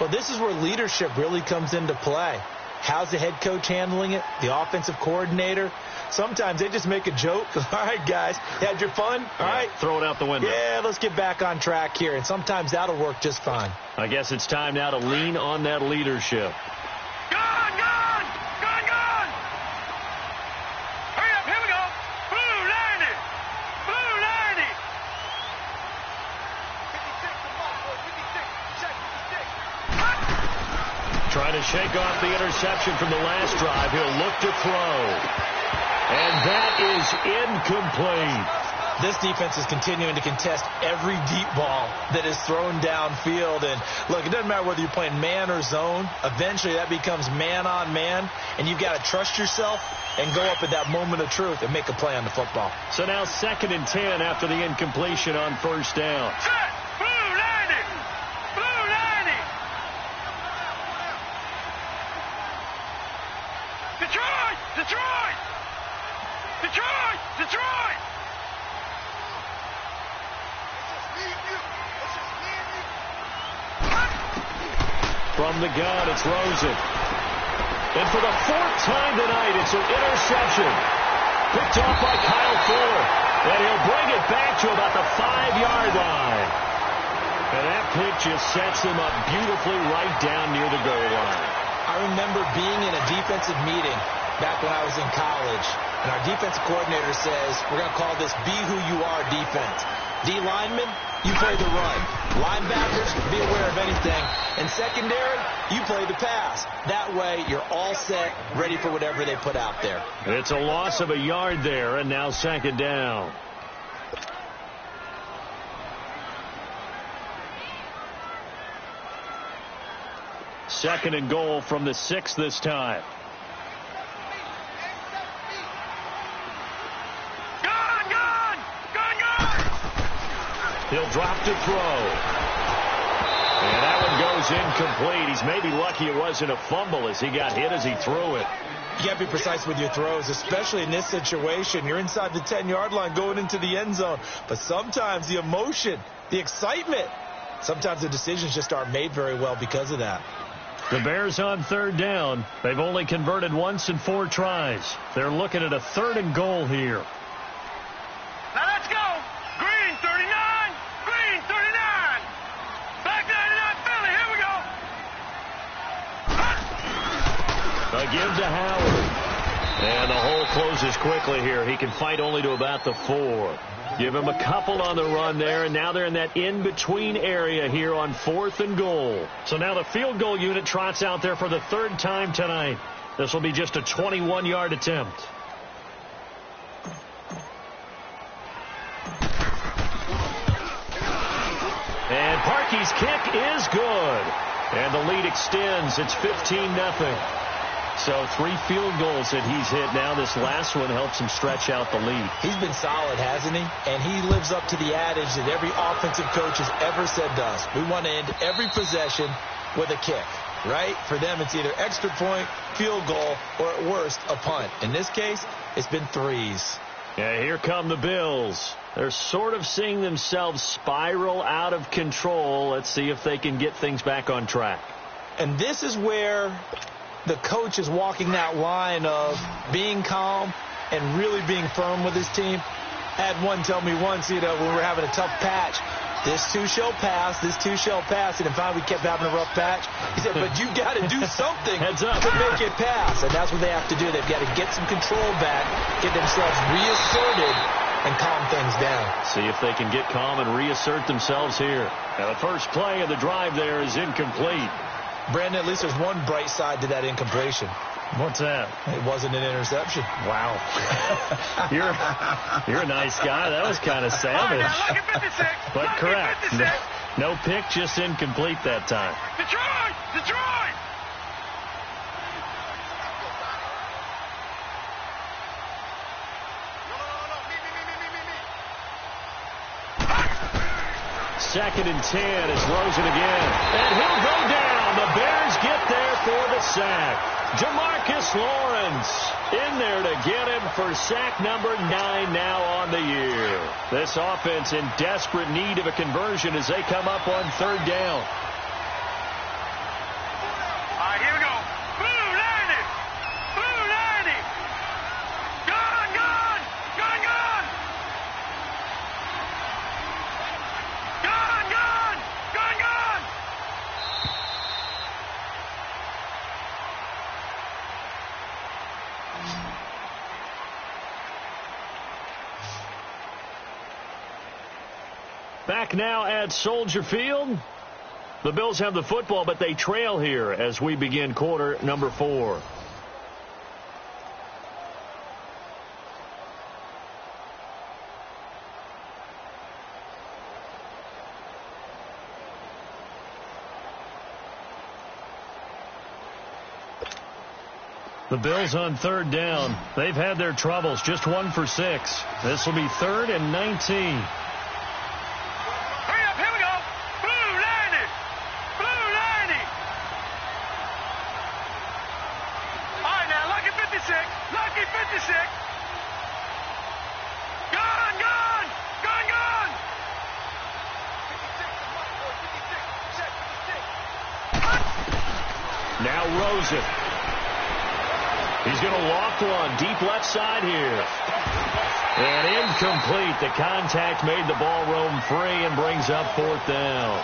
Well, this is where leadership really comes into play. How's the head coach handling it? The offensive coordinator? Sometimes they just make a joke. All right, guys, had your fun? All right. Throw it out the window. Yeah, let's get back on track here. And sometimes that'll work just fine. I guess it's time now to lean on that leadership. Gun! Hurry up, here we go. Blue 90. Blue 90. 56. Trying to shake off the interception from the last drive. He'll look to throw. And that is incomplete. This defense is continuing to contest every deep ball that is thrown downfield. And, look, it doesn't matter whether you're playing man or zone. Eventually that becomes man on man. And you've got to trust yourself and go up at that moment of truth and make a play on the football. So now 2nd and 10 after the incompletion on 1st down. Set! Blue 90. Blue 90. Detroit! Detroit! Detroit! Detroit! From the gun, it's Rosen. And for the 4th time tonight, it's an interception. Picked off by Kyle Fuller. And he'll bring it back to about the 5-yard line. And that pick just sets him up beautifully right down near the goal line. I remember being in a defensive meeting back when I was in college. And our defensive coordinator says, we're going to call this be who you are defense. D linemen, you play the run. Linebackers, be aware of anything. And secondary, you play the pass. That way, you're all set, ready for whatever they put out there. It's a loss of a yard there, and now 2nd down. Second and goal from the 6 this time. He'll drop to throw. And that one goes incomplete. He's maybe lucky it wasn't a fumble as he got hit as he threw it. You got to be precise with your throws, especially in this situation. You're inside the 10-yard line going into the end zone. But sometimes the emotion, the excitement, sometimes the decisions just aren't made very well because of that. The Bears on 3rd down. They've only converted once in 4 tries. They're looking at a 3rd and goal here. Now let's go. Green 39. Green 39. Back 99 Philly. Here we go. A give to Howard. And the hole closes quickly here. He can fight only to about the 4. Give him a couple on the run there, and now they're in that in-between area here on 4th and goal. So now the field goal unit trots out there for the 3rd time tonight. This will be just a 21-yard attempt. And Parkey's kick is good. And the lead extends. It's 15-0. So 3 field goals that he's hit now. This last one helps him stretch out the lead. He's been solid, hasn't he? And he lives up to the adage that every offensive coach has ever said to us. We want to end every possession with a kick, right? For them, it's either extra point, field goal, or at worst, a punt. In this case, it's been 3s. Yeah, here come the Bills. They're sort of seeing themselves spiral out of control. Let's see if they can get things back on track. And this is where the coach is walking that line of being calm and really being firm with his team. I had one tell me once, when we were having a tough patch, this too shall pass, this too shall pass. And finally we kept having a rough patch. He said, but you got to do something to make it pass. And that's what they have to do. They've got to get some control back, get themselves reasserted, and calm things down. See if they can get calm and reassert themselves here. Now the first play of the drive there is incomplete. Brandon, at least there's one bright side to that incompletion. What's that? It wasn't an interception. Wow. You're a nice guy. That was kind of savage. But correct. No pick, just incomplete that time. Detroit! Second and 10 is Rosen again. And he'll go down. The Bears get there for the sack. Jamarcus Lawrence in there to get him for sack number 9 now on the year. This offense in desperate need of a conversion as they come up on 3rd down. All right, here we go. Blue 90. Blue 90. Gone. Gone. Back now at Soldier Field. The Bills have the football, but they trail here as we begin quarter number 4. The Bills on 3rd down. They've had their troubles, just 1 for 6. This will be 3rd and 19. Now Rosen. He's going to loft one deep left side here. And incomplete. The contact made the ball roam free and brings up 4th down.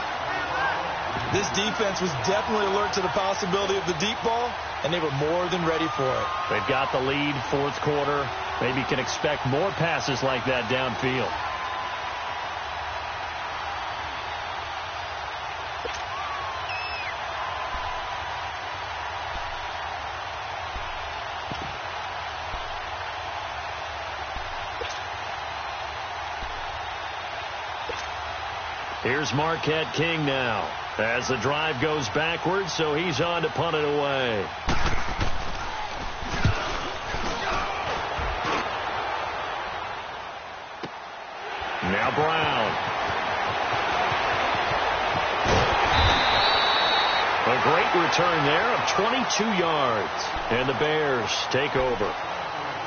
This defense was definitely alert to the possibility of the deep ball, and they were more than ready for it. They've got the lead, 4th quarter. Maybe can expect more passes like that downfield. Here's Marquette King now as the drive goes backwards, so he's on to punt it away. Now Brown. A great return there of 22 yards. And the Bears take over.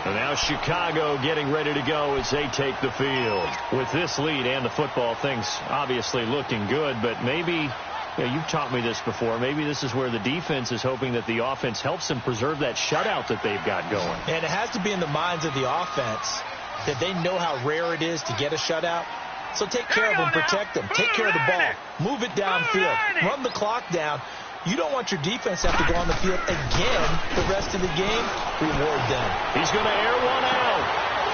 And now Chicago getting ready to go as they take the field. With this lead and the football, things obviously looking good, but maybe, you've taught me this before, maybe this is where the defense is hoping that the offense helps them preserve that shutout that they've got going. And it has to be in the minds of the offense that they know how rare it is to get a shutout. So take care of them, protect them, take care of the ball, move it downfield, run the clock down. You don't want your defense to have to go on the field again the rest of the game. Reward them. He's going to air one out.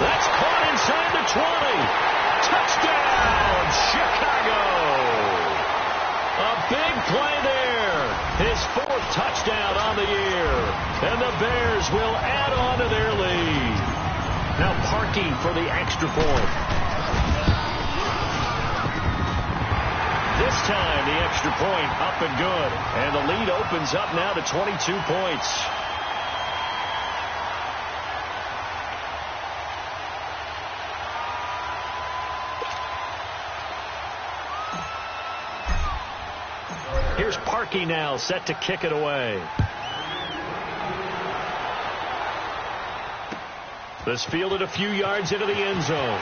That's caught inside the 20. touchdown on the year. And the Bears will add on to their lead. Now Parkey for the extra point. This time the extra point up and good. And the lead opens up now to 22 points. Here's Parkey now, set to kick it away. This fielded a few yards into the end zone.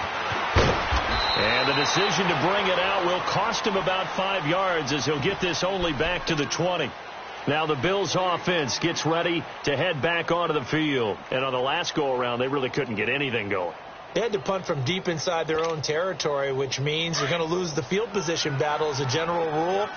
And the decision to bring it out will cost him about 5 yards as he'll get this only back to the 20. Now the Bills offense gets ready to head back onto the field. And on the last go-around, they really couldn't get anything going. They had to punt from deep inside their own territory, which means you're going to lose the field position battle as a general rule.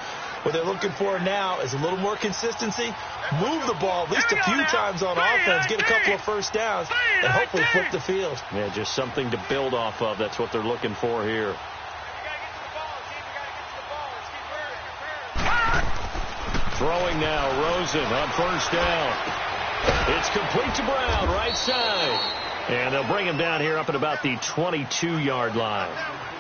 What they're looking for now is a little more consistency, move the ball at least a few times on offense, get a couple of first downs, and hopefully flip the field. Yeah, just something to build off of. That's what they're looking for here. Throwing now, Rosen on first down. It's complete to Brown, right side. And they'll bring him down here up at about the 22-yard line.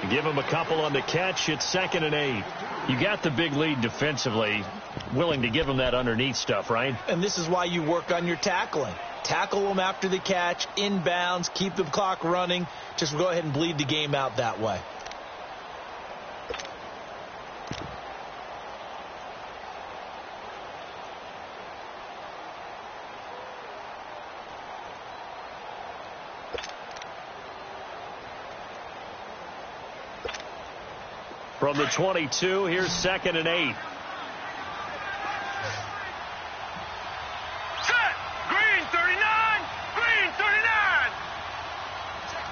You give him a couple on the catch, it's 2nd and 8. You got the big lead defensively, willing to give him that underneath stuff, right? And this is why you work on your tackling. Tackle them after the catch, inbounds, keep the clock running. Just go ahead and bleed the game out that way. From the 22, here's 2nd and 8. Set! Green 39! Green 39! Check.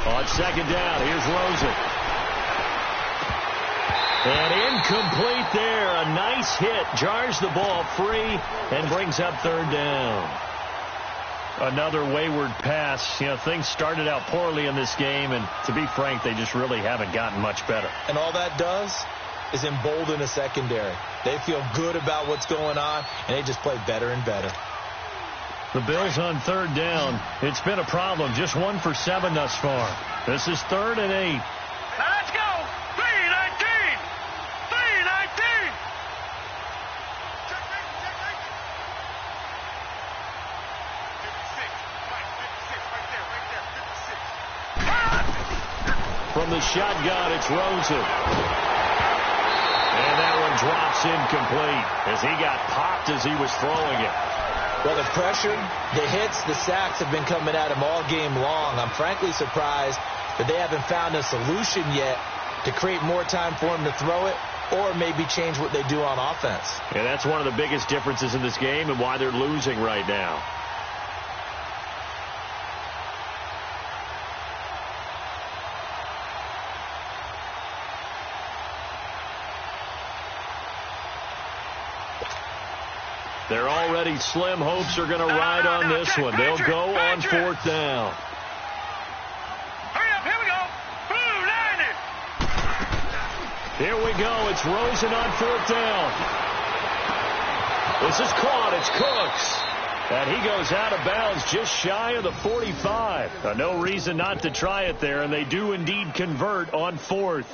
On 2nd down, here's Rosen. And incomplete there. A nice hit. Jars the ball free and brings up 3rd down. Another wayward pass. You know, things started out poorly in this game, and to be frank, they just really haven't gotten much better. And all that does is embolden a secondary. They feel good about what's going on, and they just play better and better. The Bills on 3rd down. It's been a problem. Just 1 for 7 thus far. This is 3rd and 8. Now let's go! 319! 319! From the shotgun, it's Rosen. And that one drops incomplete as he got popped as he was throwing it. Well, the pressure, the hits, the sacks have been coming at him all game long. I'm frankly surprised that they haven't found a solution yet to create more time for him to throw it or maybe change what they do on offense. And that's one of the biggest differences in this game and why they're losing right now. They're already slim hopes are going to ride on this one. They'll go on 4th down. Hurry up, here we go. Blue 90. Here we go. It's Rosen on 4th down. This is caught. It's Cooks. And he goes out of bounds just shy of the 45. No reason not to try it there, and they do indeed convert on 4th.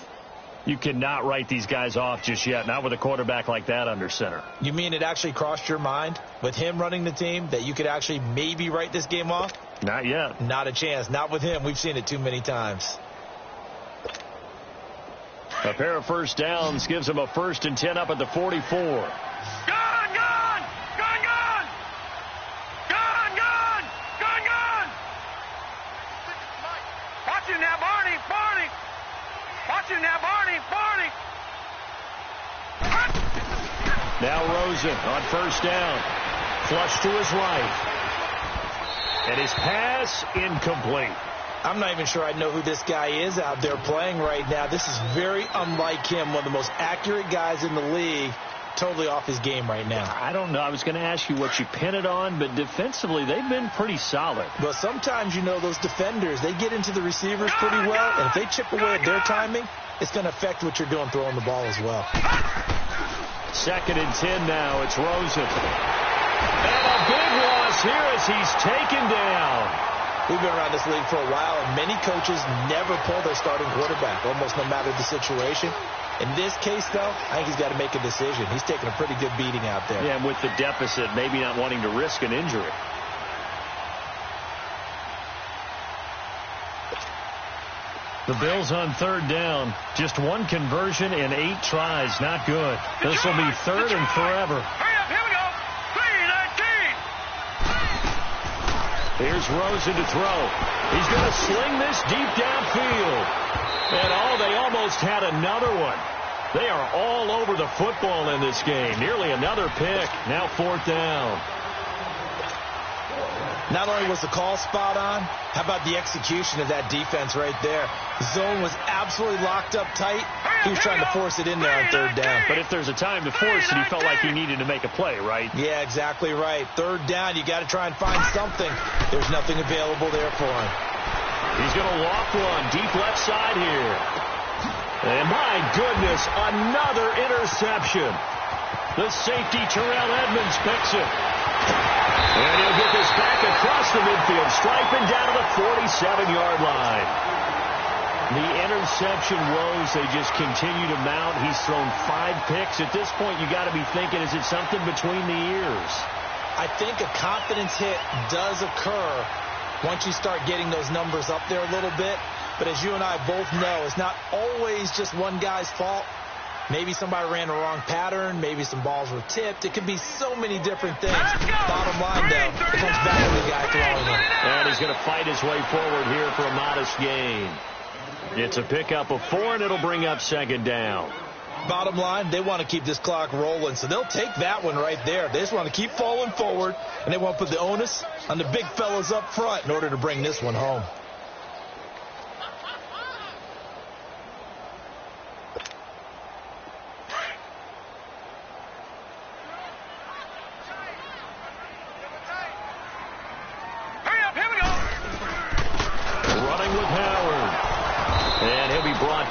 You cannot write these guys off just yet, not with a quarterback like that under center. You mean it actually crossed your mind with him running the team that you could actually maybe write this game off? Not yet. Not a chance. Not with him. We've seen it too many times. A pair of first downs gives him a 1st and 10 up at the 44. Gone! Watch him now, Barney! Watch him now, Barney! Now Rosen on 1st down. Flush to his right. And his pass incomplete. I'm not even sure I know who this guy is out there playing right now. This is very unlike him, one of the most accurate guys in the league. totally off his game right now. I don't know. I was going to ask you what you pin it on, but defensively, they've been pretty solid. But sometimes, you know, those defenders, they get into the receivers pretty well, and if they chip away at their timing, it's going to affect what you're doing throwing the ball as well. 2nd and 10 now. It's Rosen. And a big loss here as he's taken down. We've been around this league for a while, and many coaches never pull their starting quarterback, almost no matter the situation. In this case, though, I think he's got to make a decision. He's taking a pretty good beating out there. Yeah, and with the deficit, maybe not wanting to risk an injury. The Bills on 3rd down. Just 1 conversion in 8 tries. Not good. This will be 3rd and forever. Hurry up, here we go. 3-19. Here's Rosen to throw. He's going to sling this deep downfield. And they almost had another one. They are all over the football in this game. Nearly another pick. Now 4th down. Not only was the call spot on, how about the execution of that defense right there? The zone was absolutely locked up tight. He was trying to force it in there on 3rd down. But if there's a time to force it, he felt like he needed to make a play, right? Yeah, exactly right. 3rd down, you got to try and find something. There's nothing available there for him. He's going to loft one deep left side here. And my goodness, another interception. The safety, Terrell Edmonds, picks it. And he'll get this back across the midfield, striping down to the 47-yard line. The interception woes, they just continue to mount. He's thrown 5 picks. At this point, you got to be thinking, is it something between the ears? I think a confidence hit does occur once you start getting those numbers up there a little bit. But as you and I both know, it's not always just one guy's fault. Maybe somebody ran the wrong pattern. Maybe some balls were tipped. It could be so many different things. Bottom line, though, it comes back to the guy throwing them. And he's going to fight his way forward here for a modest gain. It's a pickup of 4, and it'll bring up 2nd down. Bottom line, they want to keep this clock rolling, so they'll take that one right there. They just want to keep falling forward, and they want to put the onus on the big fellas up front in order to bring this one home.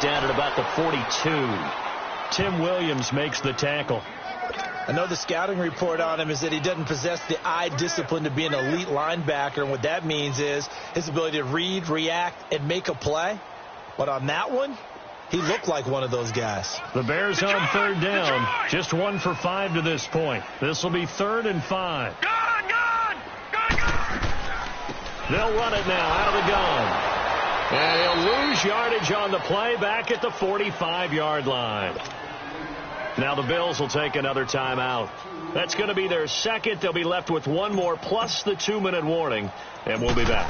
Down at about the 42. Tim Williams makes the tackle. I know the scouting report on him is that he doesn't possess the eye discipline to be an elite linebacker, and what that means is his ability to read, react, and make a play. But on that one, he looked like one of those guys. The Bears on 3rd down. Just 1 for 5 to this point. This will be 3rd and 5. They'll run it now out of the gun. And he'll lose yardage on the play back at the 45-yard line. Now the Bills will take another timeout. That's going to be their 2nd. They'll be left with 1 more plus the 2-minute warning. And we'll be back.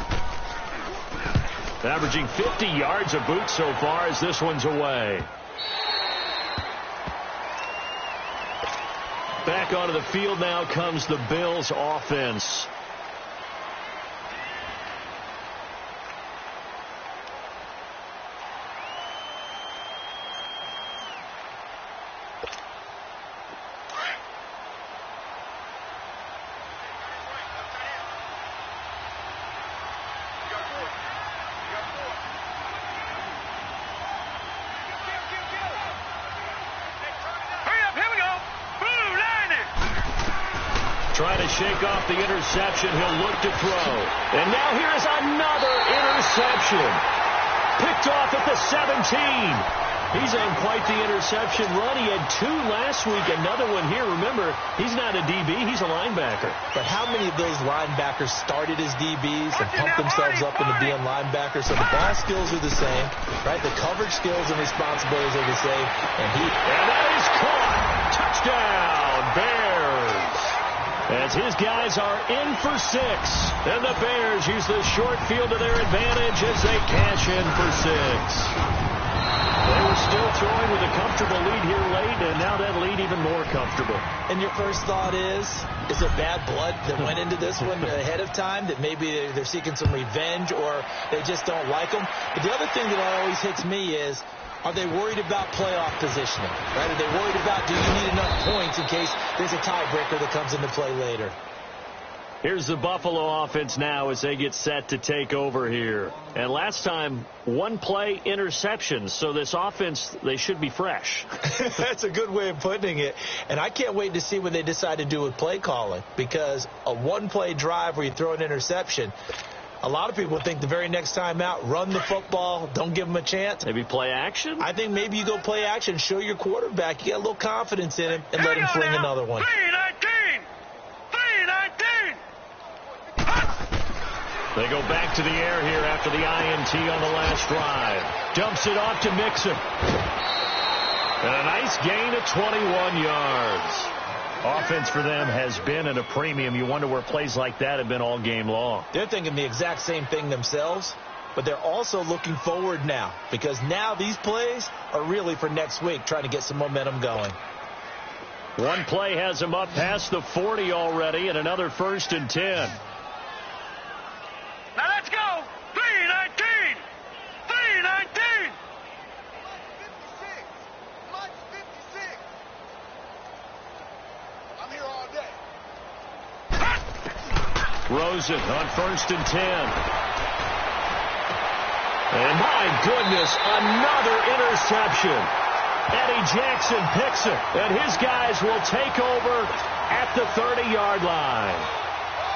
Averaging 50 yards a boot so far as this one's away. Back onto the field now comes the Bills offense. Trying to shake off the interception. He'll look to throw. And now here is another interception. Picked off at the 17. He's on quite the interception run. He had 2 last week. Another one here. Remember, he's not a DB. He's a linebacker. But how many of those linebackers started as DBs and pumped themselves up into being linebackers? So the ball skills are the same, right? The coverage skills and responsibilities are the same. And that is caught. Touchdown, Bears. As his guys are in for 6. And the Bears use the short field to their advantage as they cash in for 6. They were still throwing with a comfortable lead here late, and now that lead even more comfortable. And your first thought is there bad blood that went into this one ahead of time, that maybe they're seeking some revenge or they just don't like them? But the other thing that always hits me is Are they worried about playoff positioning? Right? Are they worried about, do you need enough points in case there's a tiebreaker that comes into play later? Here's the Buffalo offense now as they get set to take over here. And last time, one play interception. So this offense, they should be fresh. That's a good way of putting it. And I can't wait to see what they decide to do with play calling, because a one-play drive where you throw an interception, a lot of people think the very next time out, run the football, don't give them a chance. Maybe play action? I think maybe you go play action, show your quarterback, you get a little confidence in him, and let him fling another one. 319! 319! They go back to the air here after the INT on the last drive. Dumps it off to Mixon. And a nice gain of 21 yards. Offense for them has been at a premium. You wonder where plays like that have been all game long. They're thinking the exact same thing themselves, but they're also looking forward now, because now these plays are really for next week, trying to get some momentum going. One play has them up past the 40 already, and another 1st and 10. Now let's go! 319! 319! Mike 56. I'm here all day. Rosen on 1st and 10. And my goodness, another interception. Eddie Jackson picks it, and his guys will take over at the 30-yard line.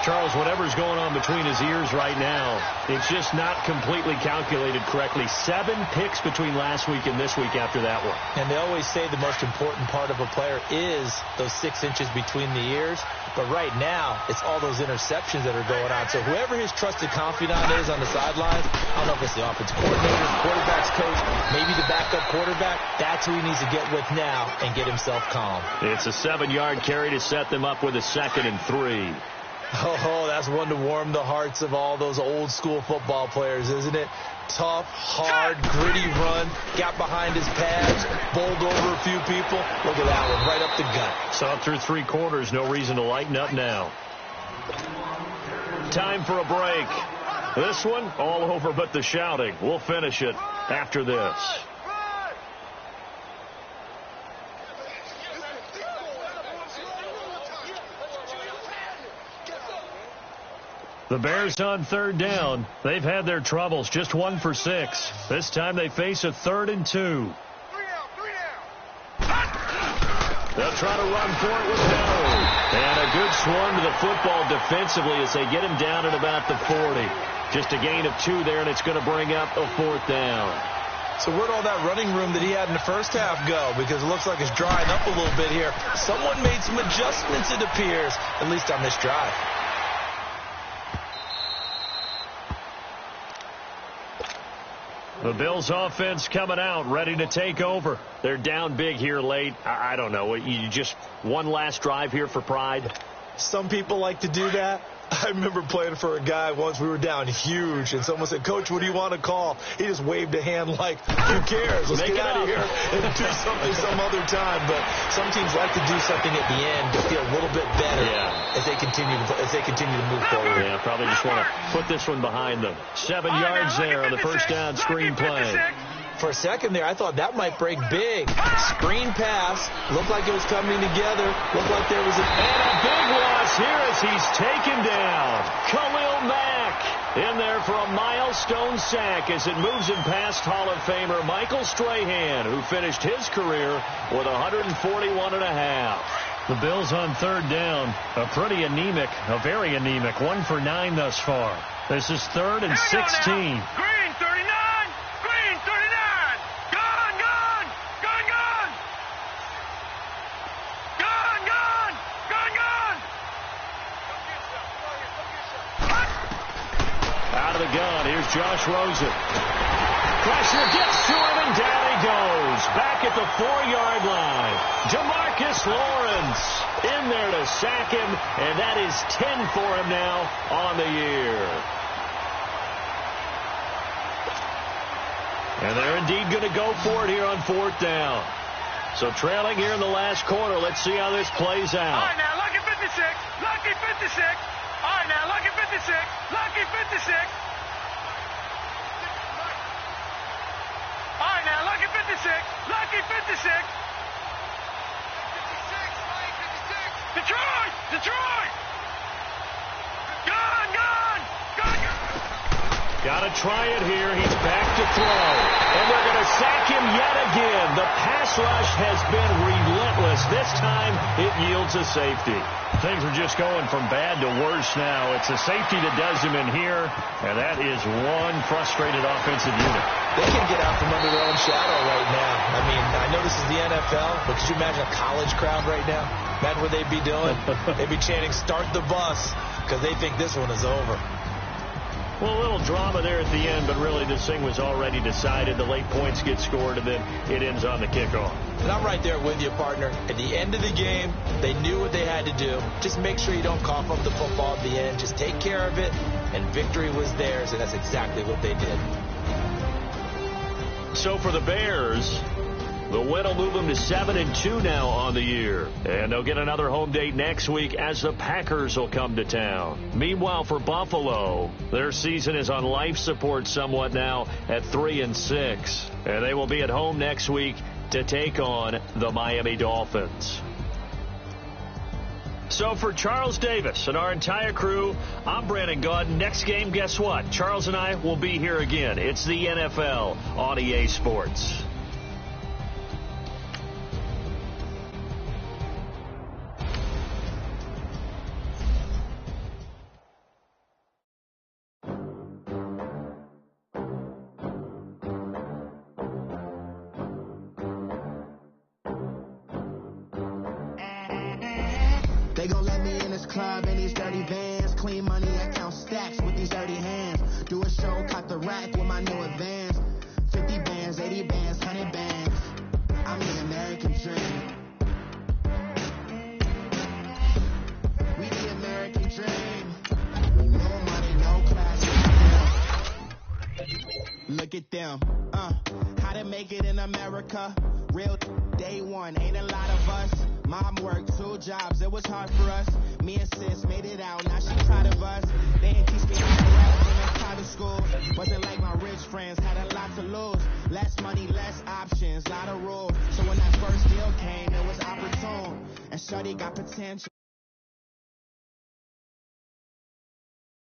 Charles, whatever's going on between his ears right now, it's just not completely calculated correctly. 7 picks between last week and this week after that one. And they always say the most important part of a player is those 6 inches between the ears. But right now, it's all those interceptions that are going on. So whoever his trusted confidant is on the sidelines, I don't know if it's the offensive coordinator, quarterback's coach, maybe the backup quarterback, that's who he needs to get with now and get himself calm. It's a 7-yard carry to set them up with a 2nd and 3. Oh, that's one to warm the hearts of all those old-school football players, isn't it? Tough, hard, gritty run, got behind his pads, bowled over a few people. Look at that one, right up the gut. Saw through 3 quarters, no reason to lighten up now. Time for a break. This one, all over but the shouting. We'll finish it after this. The Bears on 3rd down. They've had their troubles, just 1 for 6. This time they face a 3rd and 2. 3 down. They'll try to run for it with no. And a good swarm to the football defensively as they get him down at about the 40. Just a gain of 2 there, and it's going to bring up a 4th down. So where'd all that running room that he had in the first half go? Because it looks like it's drying up a little bit here. Someone made some adjustments, it appears, at least on this drive. The Bills offense coming out, ready to take over. They're down big here late. I don't know. You just one last drive here for pride? Some people like to do that. I remember playing for a guy once. We were down huge, and someone said, "Coach, what do you want to call?" He just waved a hand like, "Who cares? Let's get out of here and do something some other time." But some teams like to do something at the end to feel a little bit better as they continue to move forward. Yeah, probably just want to put this one behind them. 7 yards there on the first down screen play. For a second there, I thought that might break big. Screen pass. Looked like it was coming together. Looked like there was And a big loss here as he's taken down. Khalil Mack in there for a milestone sack as it moves him past Hall of Famer Michael Strahan, who finished his career with 141.5. The Bills on 3rd down. A very anemic 1 for 9 thus far. This is 3rd and 16. Green 39! Green 39! Gone, gone! Gone, gone! Gone, gone! Gone, gone! Out of the gun, here's Josh Rosen. Pressure gets to him, and down he goes. Back at the 4-yard line. Jamarcus Lawrence in there to sack him, and that is 10 for him now on the year. And they're indeed going to go for it here on 4th down. So trailing here in the last quarter. Let's see how this plays All out. right, now, lucky 56. Lucky 56. All right, now, lucky 56. Lucky 56. All right, now, lucky 56. Lucky 56. Detroit! Detroit! Gone! Got to try it here. He's back to throw. And they're going to sack him yet again. The pass rush has been relentless. This time, it yields a safety. Things are just going from bad to worse now. It's a safety that does him in here, and that is one frustrated offensive unit. They can get out from under their own shadow right now. I mean, I know this is the NFL, but could you imagine a college crowd right now? Imagine what they'd be doing. They'd be chanting, "Start the bus," because they think this one is over. Well, a little drama there at the end, but really this thing was already decided. The late points get scored, and then it ends on the kickoff. And I'm right there with you, partner. At the end of the game, they knew what they had to do. Just make sure you don't cough up the football at the end. Just take care of it, and victory was theirs, and that's exactly what they did. So for the Bears, the win will move them to 7-2 now on the year. And they'll get another home date next week as the Packers will come to town. Meanwhile, for Buffalo, their season is on life support somewhat now at 3-6. And they will be at home next week to take on the Miami Dolphins. So for Charles Davis and our entire crew, I'm Brandon Gaudin. Next game, guess what? Charles and I will be here again. It's the NFL on EA Sports. They gon' let me in this club in these dirty vans. Clean money, I count stacks with these dirty hands. Do a show, cut the rack with my new advance. 50 bands, 80 bands, 100 bands. I'm the American dream. We the American dream. No money, no class. Look at them. How to make it in America. Real day one, ain't a lot of us. Mom worked 2 jobs, it was hard for us. Me and sis made it out, now she proud of us. They didn't teach me how to rap in a private school. Wasn't like my rich friends, had a lot to lose. Less money, less options, lot of rules. So when that first deal came, it was opportune. And shorty got potential.